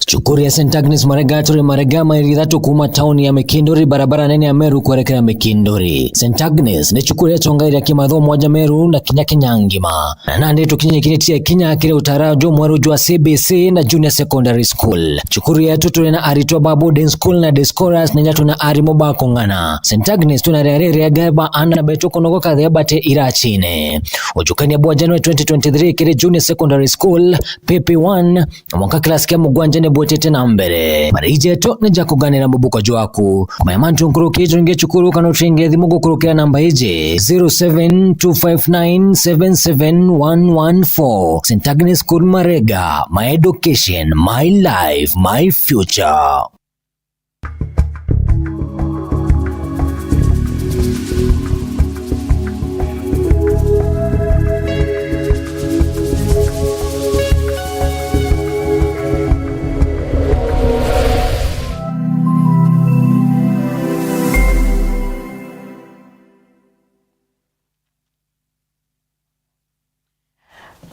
Chukuri ya St. Agnes Marega turi Marega maili 3 kuma tauni ya Mekindori barabara nene ya Meru kuelekea Mekindori. St. Agnes ni chukuri ya chongairi ya kimatho moja Meru na kinya kinyangima. Na nande tukinya kinetia kinya kile utarajo mweru jua CBC na Junior Secondary School. Chukuri ya tutu na aritwa babu den school na Descoras na nyatu na arimo bakongana. St. Agnes tunarere ya gaba ana na betu konogo kadhea bate irachine. Ujukani ya buwa January 2023 kile Junior Secondary School PP1 mwaka klasi kia mugwanjane bwetete na mbere. Marije to nija kuganira mubuko jwaku. Kumayamantu nkuruki turinge chukuru kano turinge dhimugu kurukea namba ije 0725977114. St. Agnes School Marega. My education, my life, my future.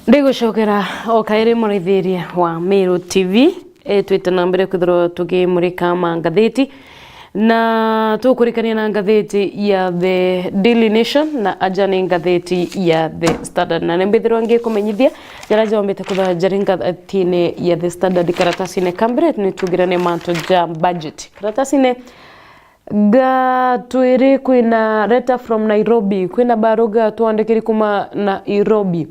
Ndigo shokera okaire murithiria wa Meru TV twita nambere kuthiro tukimurika mangatheti na tukurikania na ngatheti ya The Daily Nation na ajani ngatheti ya The Standard na nembithirwo ngikumenyithia jaraja ombete kutha jaringa ngatheti ya The Standard karatasi ne kambere ni tugirane manto ja budget karatasi ne ga tuiri kwina letter from Nairobi kwina baruga tuandikiri kuma Nairobi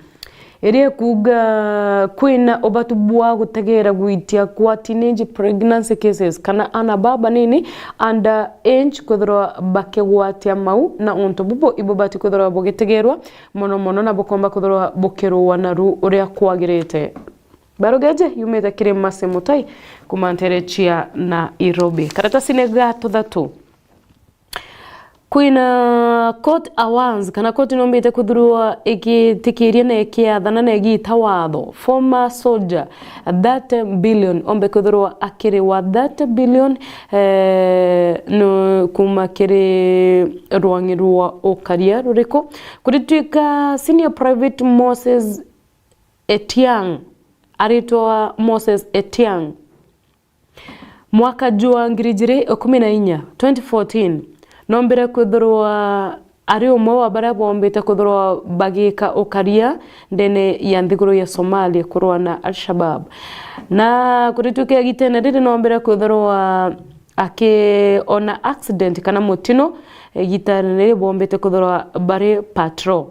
ere kuga kwina obatu bwa gutegera gwitia kwa teenage pregnancy cases kana ana baba nini under age kuthirwa bakegwatia mau na onto bubo ibobati kuthirwa bogetegerwa mono na bokomba kuthirwa bokerwa na ru uria kwagirite barogeje yumeta kire mase mutai kumantere chia na Nairobi karatasi ne gato thatu kwina court awards kana court nombete kuthurwa ikitikiria na ikiathana na igita watho former soldier 30 billion ombe kuthurwa akiri wa 30 billion no kuma kiri rwangi rwa okaria ruriko kuritwika senior private Moses Etiang aritwa Moses Etiang mwaka jua ngirijire 14 2014 nombere kuthurwa ari umwe wa bara bombete kuthurwa bagika okaria ndene ya nthiguru ya Somalia kurwa na Al-Shabaab na kurituke gitene riri nombere kuthurwa ona accident kana mutino gitane bombete kuthurwa bare patrol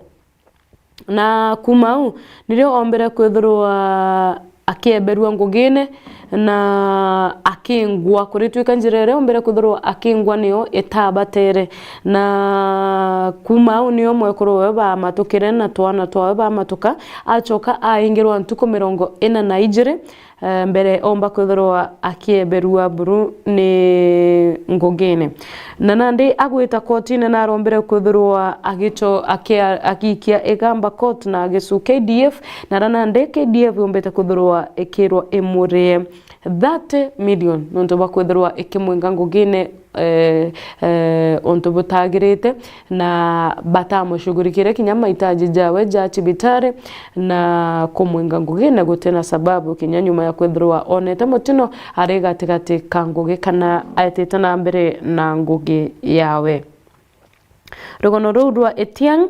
na kumau nirio ombere kuthurwa akieberwa ngugine na akingwa kuritwika njirere ombere kuthurwa akingwa niyo etabatere na kuma niyo mwekoro ba matukire na twana twa ba matuka achoka aingirwa ntuko 42 mbere omba kuthurwa akieberwa buru ni ngugine na nandi agwita kotine na rombere kuthurwa agicho akikia egamba court na agisu KDF na ranande KDF ombete kuthurwa ekirwa emure 30 million nonto bakwethurwa ikimwenga ngugine onto butagirite na batamushugurikire kinya mahitaji jawe ja chibitare na kumwenga ngugine gutena sababu kinya nyuma ya kwethurwa onete mutino ari gatigati kangugi kana aitete na mbere na ngugi yawe rogono rwa Etiang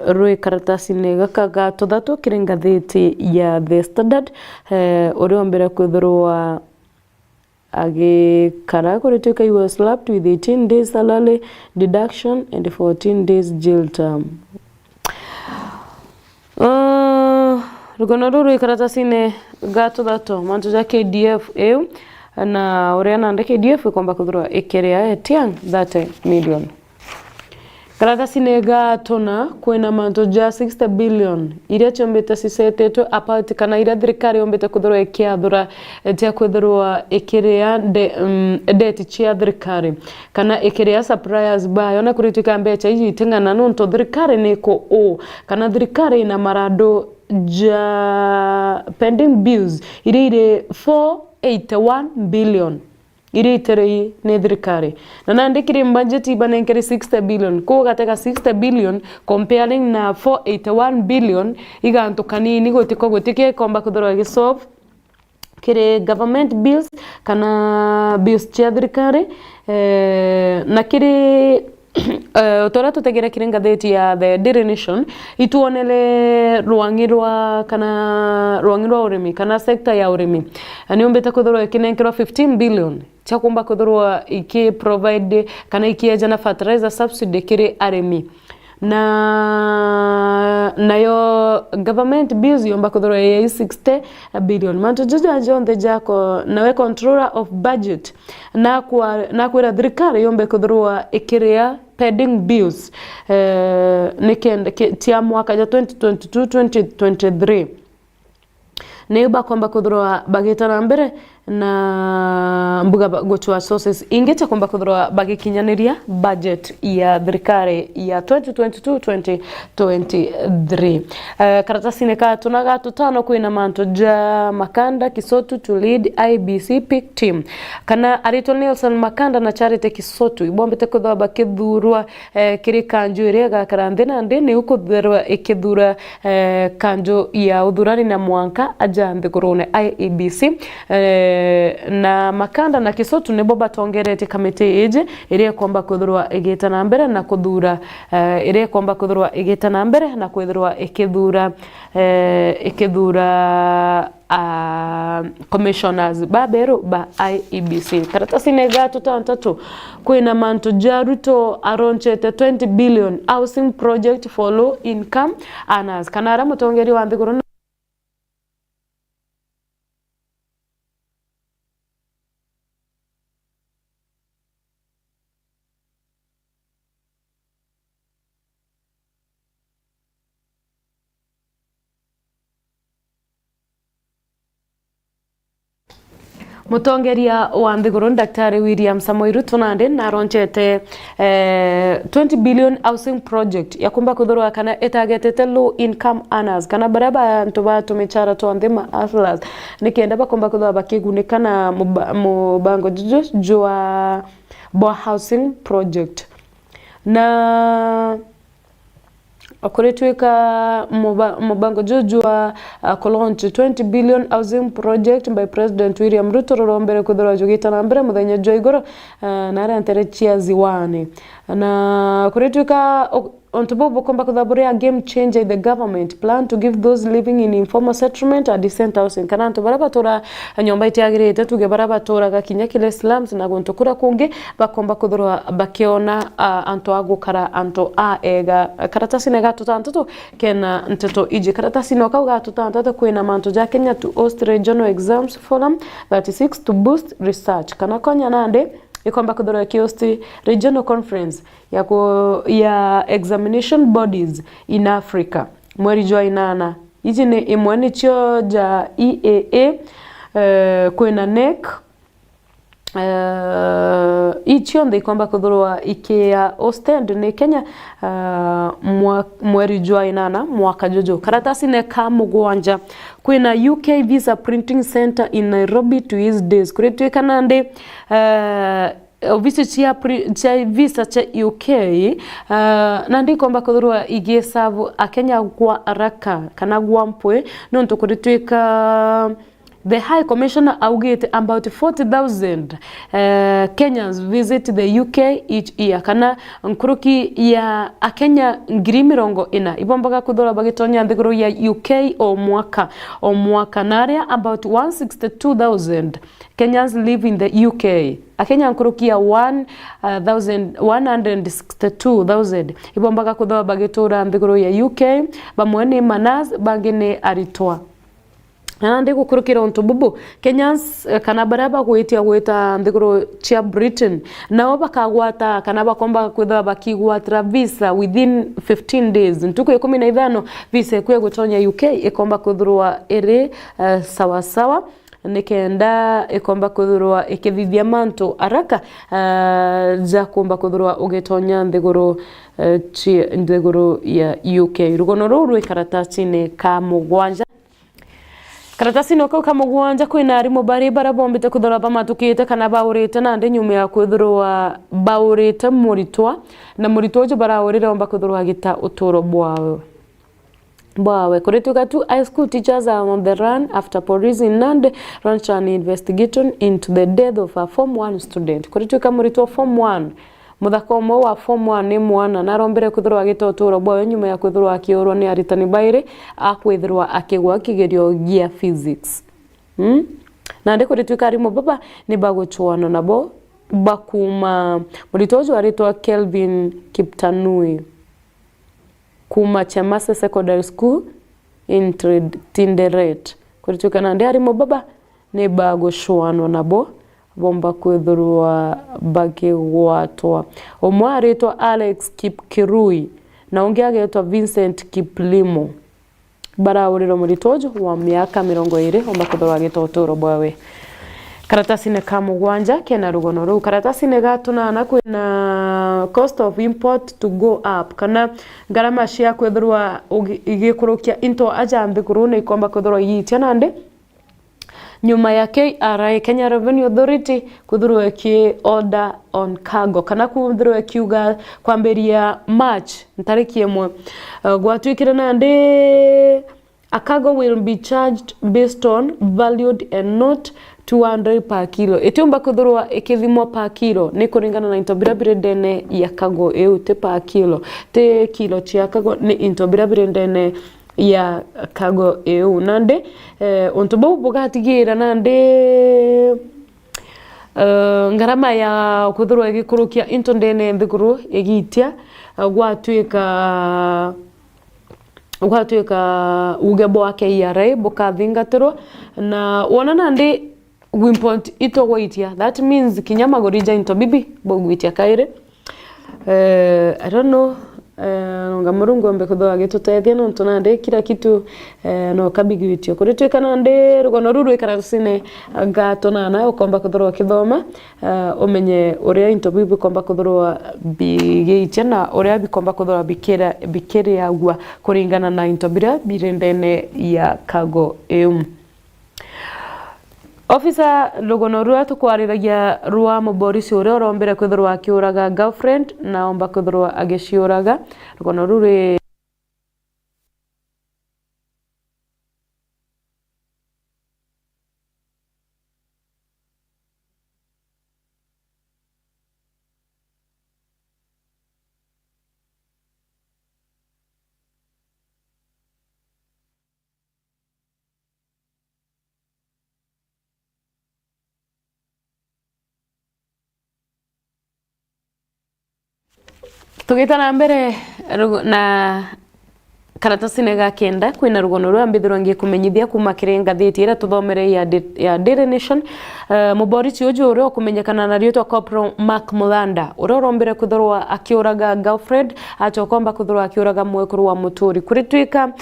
rwe karatasi ne gakaga todato kirenga theti ya The Standard ori ombere kwethurwa age karako retoka you were slapped with 18 days salary deduction and 14 days jail term rugono ruru ikaratasi-inĩ gatũthatũ mantu ja KDF ĩu na ũrĩa nande KDF ikomba kuthurwa ĩkĩrĩa etiang 30 million. Karatasi-inĩ gatũna kwĩna mantu ja 60 billion iria ciombĩte cicetetwe apart kana iria thirikari yombĩte kuthurwa ĩkĩathũra tia kwithurwa ĩkĩrĩa deti cia thirikari kana ĩkĩrĩa suppliers bayo na kũrĩtuĩka mbeca ici iting'ana nũntũ thirikari nĩkũ kana thirikari ina marando ja pending bills iria irĩ 481 billion iria iterei nĩ thirikari na nandĩkire budget ibanenkere 60 billion ko gateka 60 billion comparing na 481 billion igantu kanini gũtiko gũtike komba kuthurwa gĩsolve kire government bills kana bills cia thirikari na kire utora tutegera kire ngatheti ya The Daily Nation ituonele rwangi rwa urimi kana sekta ya urimi niombete kuthurwa ikinenkirwa 15 billion cha kumba kuthurwa iki provide kana ikieja na fertilizer subsidy kire arimi na nayo government bills yomba kuthurwa ya 60 billion mantu juja jonde jako nawe controller of budget na kwira thirikari yombe kuthurwa ikiria pending bills nikende tia mwaka ja 2022-2023 neba kwamba kuthurwa bagitana mbere na mbuga gochwa sources ingeta kwamba kuthurwa bagikinyaniria budget ya thirikari ya 2022-2023 karatasi-inĩ katũna gatũtano kwĩna mantu ja Makanda Kisotu to lead IBC pick team kana arito Nelson Makanda na Charity Kisotu ibombete kuthurwa bakithurwa kiri kanjo iria gakara nthina ndini ukuthurwa ikithura kanjo ya uthurani na mwanka aja nthigurune IEBC na Makanda na Kisotu nebo batongerete kamite ije iria kwamba kuthurwa igita na mbere na kuthura iria kwamba kuthurwa igita na mbere na kwithurwa ikithura commissioners baberu ba IEBC karatasi-inĩ gatũtantatu kwĩna mantu ja Ruto aronchete 20 billion housing project for low income earners kana ara mutongeri wa nthiguru mutongeria wa nthiguru Daktari William Samoei Ruto nande naronchete 20 billion housing project ya kumba kuthurwa kana etagetete low income earners kana baraba antu batumichara twandhima atlas nikenda bakomba kuthurwa bakigunika na mubango jua bo housing project na akuretweka mubango jujua launch 20 billion housing project by President William Ruto rombere kuthurwa jugita na mbere muthenya jwa igoro na arentere chia ziwani na akuretweka ontobo komba kuthaburia game changer the government plan to give those living in informal settlement a decent housing kana antu barabatora nyomba itiagirite tuge barabatora gakinya kile slums na gontukura kungi bakomba kuthurwa bakiona antu agukara antu ega karatasi-inĩ gatũtantatu kena nteto iji karatasi-inĩ kau gatũtantatu kwĩna mantu ja Kenya to host regional exams forum 36 to boost research kana konya nande ikomba kuthurwa kiosti regional conference ya examination bodies in Africa mweri jwa inana iji ni imwe ni cio ja EAA kwĩna NEC ichio nde ikomba kuthurwa ikia hosted ni Kenya mweri jwa inana mwaka jojo karatasi-inĩ ka mugwanja kwĩna UK visa printing center in Nairobi to his days kuretweka nande ofisi cia visa cha UK nandi komba kuthurwa igisavu akenya kwa araka kana gwampwe nonto kuretweka the High Commissioner augite about 40,000 Kenyans visit the UK each year kana nkuruki ya Akenya ngiri mirongo ina ibombaga kuthura bagitonya nthiguru ya UK o mwaka naria about 162,000 Kenyans live in the UK Akenya nkuruki ya 162,000 ibombaga kuthura bagitura nthiguru ya UK bamwe ni manas bangi ni aritwa Nandi gukurukira untu bubu Kenyans kana baraba gwitia gwita ndiguro chia Britain nao bakagwata kana bakomba kwitha bakigwatira visa within 15 days ntuko 15 visa kwe gutonya UK ikomba kuthurwa iri sawa sawa nikenda ikomba kuthurwa ikithithia manto araka za komba kuthurwa ugitonya ndiguro ndiguro ya UK rugono ruru karatasi ka mugwanja karatasi no ka mugwanja kwina arimo bari barabombite kuthura bamatukite kana baurite na ndi nyuma ya kuthurwa baurite muritwa na muritwa jo baraurire omba kuthurwa gita uturo bwawe kurituka tu high school teachers are on the run after police in Nandi launched an investigation into the death of a form 1 student kurituka muritwa form 1 muthako wa form 1 ni mwana narombere kuthurwa gitoturo bwawe nyuma ya kuthurwa akiurwo ni aritani baire akwithirwa akigwa kigerio gia physics na ndiko rituka rimo baba ni baguchwana nabo bakuma muritojo aritwa Kelvin Kiptanui kuma Chamase Secondary School in Tinderet kurituka na ndarimo baba ni baguchwana nabo bomba kwithurwa bagigwatwa omwe aritwa Alex Kipkirui na ungi agetwa Vincent Kiplimo barauriro muritojo wa miaka 20 omba kwithurwa gitotoro bwawe karatasi ne kamugwanja kena rugono ru karatasi ne gatunana kwina cost of import to go up kana garama cia kwithurwa igikurukia into ajambe kurune ikomba kwithurwa yitia nande nyuma ya KRA Kenya Revenue Authority kuthurwa ki order on cargo kana kuthurwa kiuga kwamberia March ntariki imwe gwatwikira nande a cargo will be charged based on valued and not 200 per kilo etiomba kuthurwa ikithimo per kilo ni kuringana na intobirabire ndene ya cargo te per kilo te kilo chia cargo ni intobirabire ndene ya cargo nande ontobo bugatigira nande ngarama ya kuthurwa igikurukia into ndene nthiguru igitia gwatwika ugebo wake IRA bukathingatirwo na wona nande wimpont ito gwaitia that means kinyama gorija into bibi bogwitia kaire I don't know ngamurungu ombe kuthwa gitutethia no tunande kila kitu no kabigwitio kuritwika nande rugono ruru ikarasine gatona na ukomba kuthurwa kithoma umenye uria into bibi komba kuthurwa bigitia na uria bikomba kuthurwa bikere yagwa kuringana na into bira birendene ya cargo Officer Lugono rua tukwariragia rua muborisi uria urombere kwithurwa akiuraga girlfriend na omba kwithurwa agiciuraga Lugono rure tugita na mbere na karatasi nega kenda kwina rugono rwa mbithirwa ngie kumenyithia kuma kirenga theti ira tuthomere ya Daily Nation muborisi uju uria kumenyekana na riotwa Corporal Mark Mulanda uria urombere kuthurwa akiuraga girlfriend achokomba kuthurwa akiuraga mwekuru wa muturi kuritwika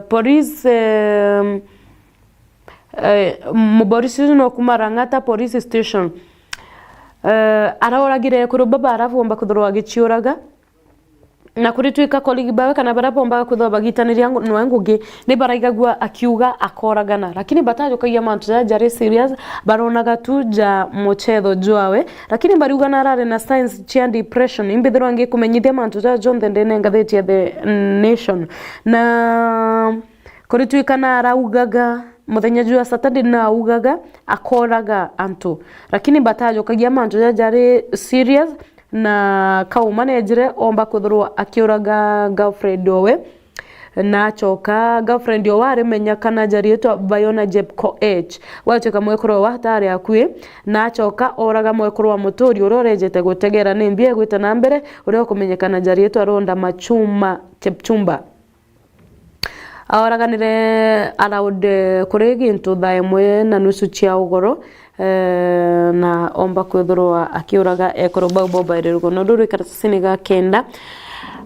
police muborisi no kumarangata police station araoragire kuru baba aravomba kuthurwa agichiuraga na kuritwika koligi bawe kana barapomba kuthurwa bagitaniria no ngugi ni baraigagwa akiuga akoragana lakini batajo kaiya mantu ya jare serious baronaga tu ja mochetho jwawe lakini bariuga na rare na science chia depression imbithirwa ngi kumenyithia mantu ya John Ndende ngatheti ya The Nation na kuritwika na araugaga muthenya jua Saturday na ugaga akoraga antu lakini batajo kagia mantu ya jare serious na kauma nejire omba kuthurwa akiuraga girlfriend owe na choka girlfriend yo wari menya kana jari yetu Bayona Jepko H wachoka mwekoro wa hatari akui na choka oraga mwekoro wa muturi urorejete gutegera nimbie gwita na mbere urio kumenyekana jari yetu aronda machuma Chepchumba aoraganire around kuri gintu thaa imwe na nusu cia ugoro na omba kwithirwa akiuraga ekoro bau bobaire rugono ruri karatasi ga kenda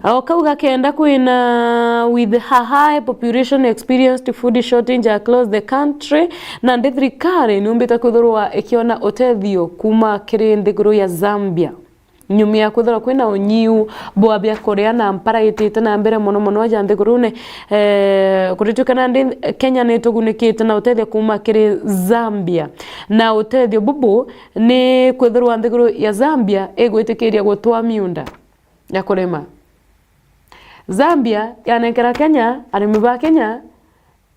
Okauga kenda kwina with a high population experienced food shortage across the country na thirikari niumbite kwithirwa ikiona utethio kuma kiri nthiguru ya Zambia nyumi ya kwithirwa kwina unyiu bwa bia kuria na mpara itite na mbere muno aja nthigurune kuritukana Kenya nitugunikite na utethio kuma kiri Zambia na utethio bubu ni kwithirwa nthiguru ya Zambia igwitikiria gutwa miunda ya kurima Zambia yanekera Kenya arimi ba Kenya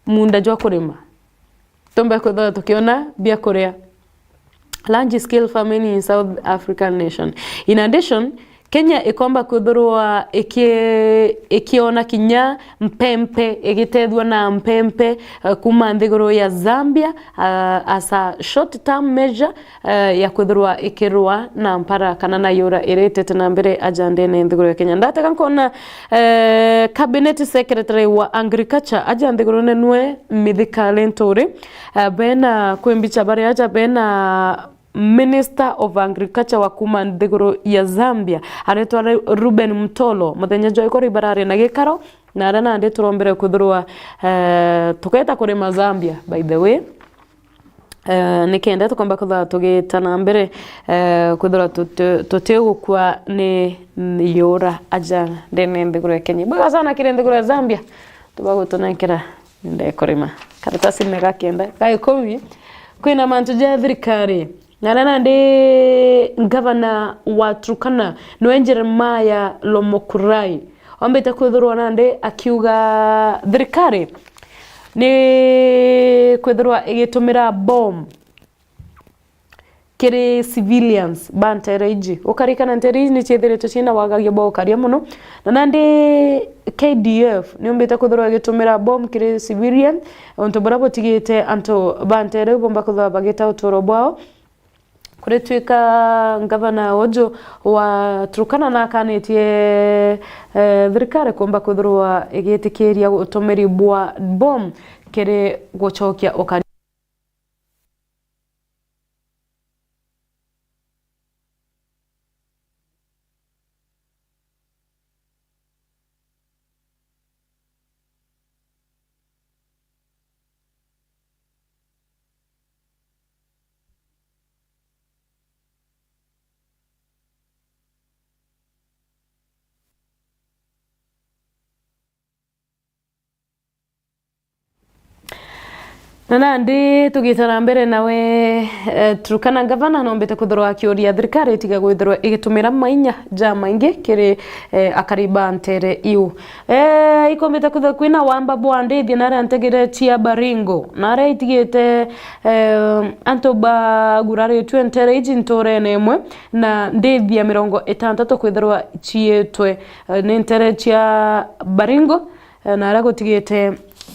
munda jwa kurima tombe kwithirwa tukiona bia kuria large scale farming in South African nation. In addition, Kenya ikomba kwithirwa ikiona kinya mpempe igitethwa na mpempe kuma nthiguru ya Zambia as a short term measure ya kwithirwa ikirwa na mpara kana na yura iretete na mbere ajande na nthiguru ya Kenya. Ndataka nkona cabinet secretary wa agriculture aja nthiguru nenwe Mithika Lenturi bena kwimbicha bari aja bena Minister of Agriculture wa kuma nthiguru ya Zambia aretwa Ruben Mtolo muthenya jwa ikori barare na gikaro na arana ndi turombere kwithirwa tuketa kurima Zambia by the way nikenda tukomba kutha tugitana mbere kwithirwa tutegukwa ni yura aja ndene nthiguru ya Kenya bwa sana kire nthiguru ya Zambia tubagutunankira ndai kurima karatasi mega kenda kai komi kwina mantu ja thirikari Narana ndi governor wa Turkana Noenjere Maya Lomokurai ombete kwithirwa nande akiuga thirikari ni kwithirwa igitumira bomb kiri civilians bantereji ukarikana nterizi ni chethire china wagagia bo karia muno na nandi KDF ni ombete kwithirwa igitumira bomb kiri civilian onto borabo tigite anto bantere bomba kwithirwa bagita utoro bwao kuretwika ngavana Ojo wa Turkana na kanetie thirikari komba kwithirwa igitikiria utumiri bwa bomb kiri guchokia okari Nandi tugitana mbere nawe Turkana governor nombete kwithirwa akiuria thirikari itiga gwithirwa igitumira mainya ja maingi kiri akariba ntere iu ikombete kwithirwa kwina wamba bwande thia nare antegere tia Baringo nare itigite anto ba gurare ntere iji ntore nemwe na ndethia 60 kwithirwa chietwe ni ntere cia Baringo nare gutigite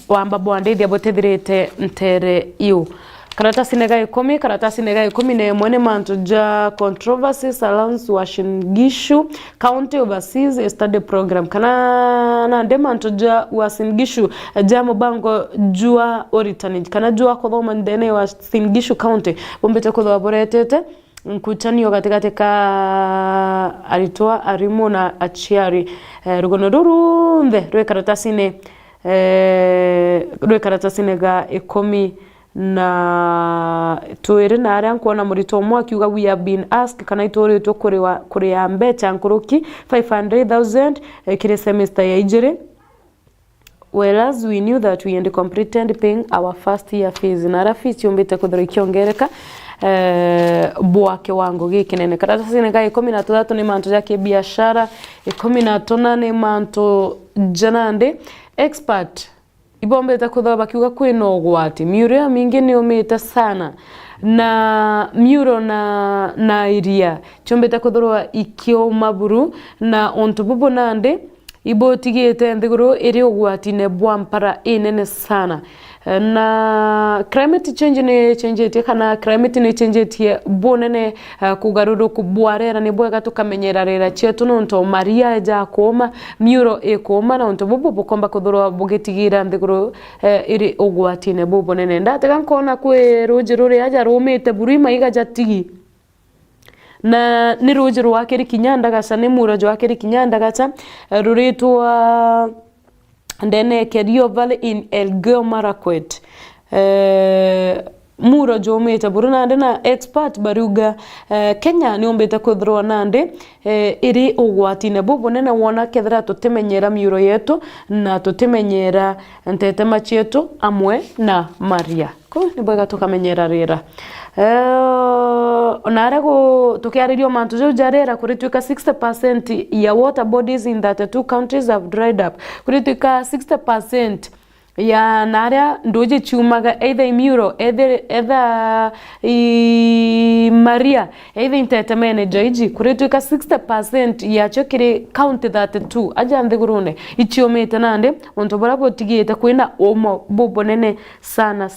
wamba bwandithia botethirite ntere iu karatasi nega 10 ne mwene mantu ja controversies around Washingishu County Overseas Study Program kana na ndemantu ja Wasingishu ja mubango jua oritanage kana jua kuthoma ndene wa Wasingishu County bombete kuthwa boretete nkutanio katikati ka aritwa arimo na achiari rugono rurunthe rwe karatasi nega 10 na tuere na aria nkuona murito mwa akiuga we have been asked kana itore to kuria mbecha nkuruki 500,000 kire semester ya ijere whereas we knew that we had completed paying our first year fees na rafisi yombete kuthira kiongereka bwake wangu gikinene karatasi nega 13 ni manto yake biashara 14 ni manto janande expert ibombete kuthaba bakiuga kwina ugwati miuro mingi ni umite sana na miuro na iria chombete kuthirwa ikio maburu na onto bubu nande ibo tigete ndiguru iri ogwatine bwampara inene sana na climate change ne change kana climate ne change tie bonene kugaruru kubwarera ne bwega tukamenyera rera chetu nonto Maria ja koma miuro ekoma na onto bobo bokomba kudoro bugetigira ndiguru iri ogwatine bobo nene ndatega nkona kwe rujirure aja romete burima iga jatigi na ni rujiro wakeri kinyanda gasa ne muro jo wakeri kinyanda gasa ruritwa ndene Kerio Valley in Elgeyo Marakwet muro jometa buruna ndena expert baruga Kenya ni ombeta kudhroa nande iri ogwatine bobo nene wona kethra tutemenyera miuro yetu na tutemenyera ntetema chetu amwe na Maria ko nibwega tukamenyera rera onarego tukiaririo mantu jo jarera kurituka 60% ya water bodies in that two countries have dried up kurituka 60% ya naria ndoje chumaga either imuro either Maria either intetemene jaiji kurituka 60% ya chokiri county that two aja ndigurune ichiomete nande ontobora botigete kwina omo bobo nene sana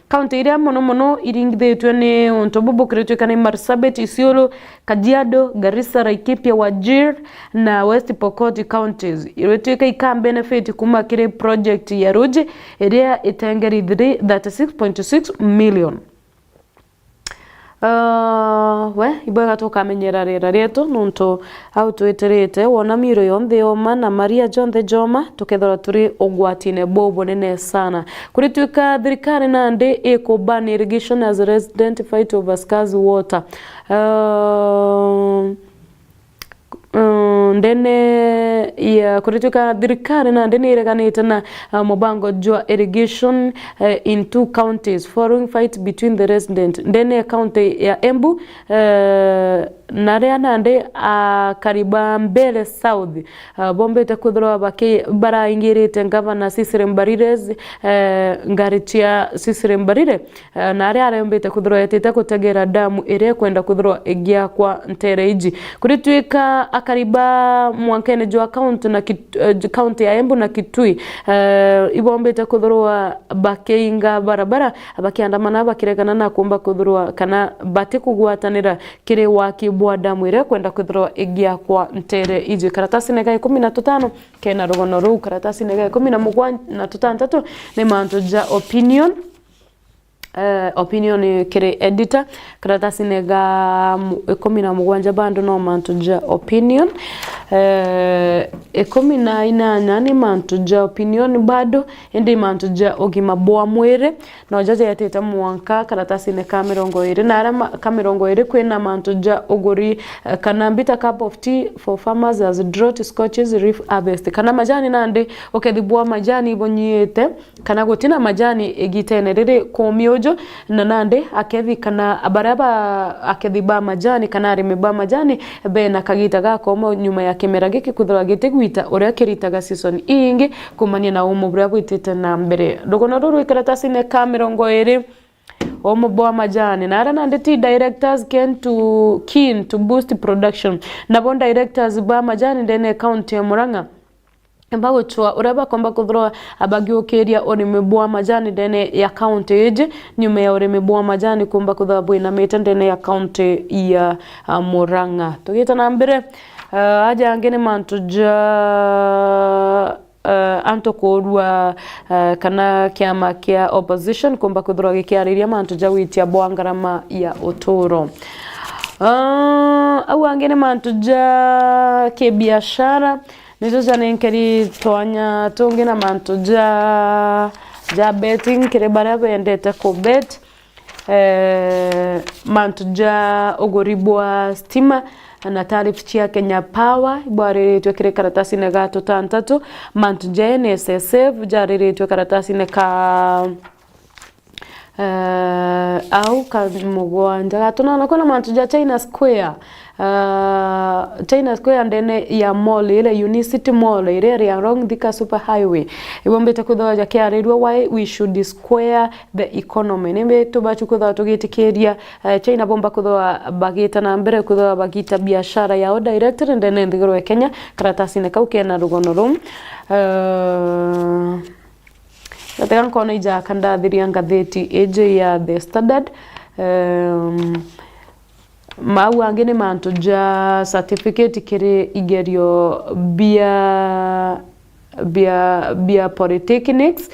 county ira mono iringithetwe ne ontobobo kurituka ne Marsabit, Isiolo, Kajiado, Garissa, Laikipia, Wajir na West Pokot counties irituka ikam benefit kuma kire project ya Ruji area itengeri 36.6 million. We ibwega tukamenyera rera rietu nuntu au tweterete wona miro yonthe yoma na Maria jonthe joma tukethora turi ogwatine bobo nene sana kurituika thirikari nande eco-ban irrigation as a resident fight over scarce water ndene ya kurituka thirikari na ndene ireganite na mubango jwa irrigation in two counties following fight between the resident ndene county ya Embu naria nande kariba mbele south bombe takudhro bake bara ingirite governor Sisire Mbarirez ngaritia Sisire Mbarire naria arembe takudhro yatete kutegera damu ere kwenda kudhro egia kwa ntereiji kurituika akariba mwankene jwa county ya Embu na Kitui ibombe takudhro bake inga barabara bakiandamana bakiregana na kumba kudhro kana bate kugwatanira kire waki bwa damu ire kwenda kudhro egia kwa ntere iji karatasi nega 15 kena rogono ru karatasi nega 16 ne manto ja opinion opinion kire editor karatasi nega 17 bando no manto ja opinion 18 ni manto ja opinion bado ende manto ja ogima bwa mwere no jaje yateta mwanka karatasi ne kamerongo ire na arama kamerongo ire kwena manto ja ogori kanambita cup of tea for farmers as drought scorches reef harvest kana majani nande okethibwa majani bonyete kana gotina majani egitenerere komiojo na nande akethi kana abaraba akethiba majani kana rimeba majani be na kagita gako nyuma ya kemera giki kuthora gitegwita uria kiritaga season ingi kumania na umu bra bwitete na mbere dogono ruru ikaratasi ne kamerongo ere omo bwa majani na arana ndeti directors keen to boost production na bon directors ba majani ndene county ya Murang'a mbago chwa uraba komba kudhroa abagiokeria orime bwa majani ndene ya county eje nyume ya orime bwa majani komba kudhabu ina meta ndene ya county ya Murang'a tugita na mbere aja angene mantu ja anto kodwa kana kiama kia opposition komba kudhroa gikiariria mantu ja witia bwa ngarama ya otoro au angene mantu ja ke biashara nizo zanenkeri toanya tongena mantu ja betting kire baraba endete ko bet mantu ja ogoribwa stima na taarifu Kenya Power ibware twekire karatasi ne gato tantatu mantu ja NSSF jarire twe karatasi ne ka au ka mugwanja gatona nakona mantu ja China Square China Square ndene ya mall ile Unicity Mall ile ya Wrong Thika Super Highway ibombete kuthoja kiarirwa why we should square the economy nimbe tubachu kuthoa tugitikiria China bomba kuthoa bagita na mbere kuthoa bagita biashara yao direct ndene ndigoro Kenya karatasi ne kauke na rugono rum Gategan kona ija kanda dhiria ngatheti eje ya The Standard mau angene manto ja certificate kire igerio bia polytechnics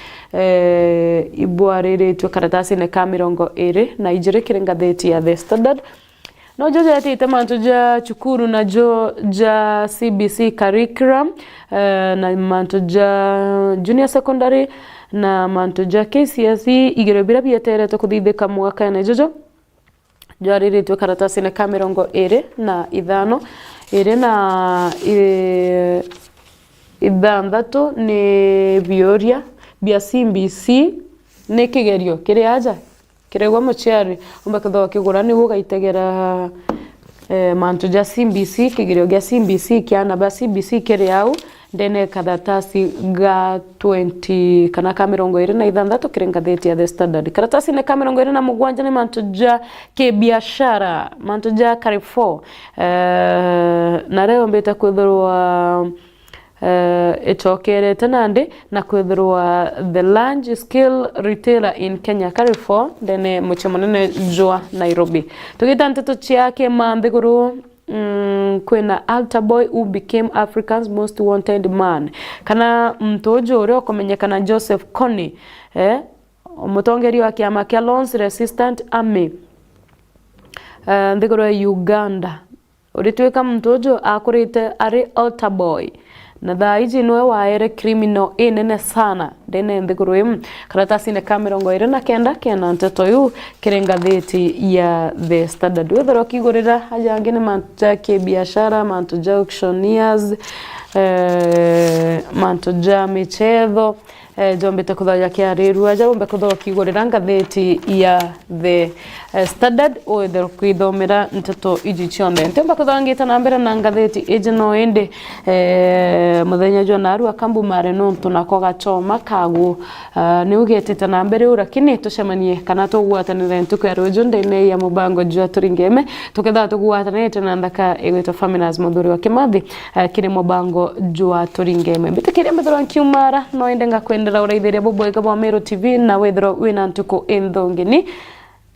ibwarire tu karatasi ne kamirongo ere na ijire kire ngatheti ya The Standard no jojo yati manto ja chukuru na ja CBC curriculum na manto ja junior secondary na manto ja KCSE igero bira bietere to kuthithika mwaka na jojo jari tu karatasi na kamirongo ere na ithano ere na ithandatu ni bioria bia CBC ne kigerio kire aja kiregwa muciari umbakatho kigura ni gugaitegera manto ja CBC kigerio gya CBC kiana ba CBC kire au ndene karatasi ga 20 kana kamirongo ere na ithandatu kire ngatheti ya The Standard karatasi ne kamirongo ere na mugwanja ni manto ja ke biashara manto ja Carrefour na leo mbeta kwethirwa etokere tenande na kwethirwa the large scale retailer in Kenya Carrefour ndene muchemonene jwa Nairobi tugita nteto chiake mandhiguru kwena altar boy who became Africa's most wanted man kana mtojo ore okomenyekana Joseph Kony mutongeri wa kiama kia Lord's Resistance Army ndigoro Uganda uritweka mtojo akurite ari altar boy na thaiji nwe waere criminal inene sana ndene ndiguru karatasi ne kamirongo ire na kenda kena nteto yu kirengatheti ya The Standard wethero kigurira haja ngene manta ke biashara manto ja auctioneers manto ja michezo jombe tekuthoja kiariru aja bombe kuthoa kigurira ngatheti ya The Standard wethero kwithomera nteto iji chionde ntemba kuthangita na mbere na ngatheti eje no ende muthenya jwa naru akambu mare no tunako gachoma kagu ni ugetete na mbere urakini tucemanie kana tugwatanire ntuko ya rojo ndene ya mubango jwa turingeme tuketha tugwatanire na ndaka egwito Faminas muthuri wa Kimathi kiri mubango jwa turingeme bitikire mbethoro nkiumara no ende ngakwendera uraithiria boboika bwa Meru TV na wethero wina ntuko endhongeni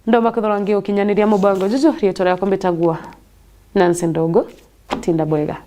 ndomba kuthora ngio kinyaniria mubango juju rieto rya kombetagua Nancy Ndogo tinda boiga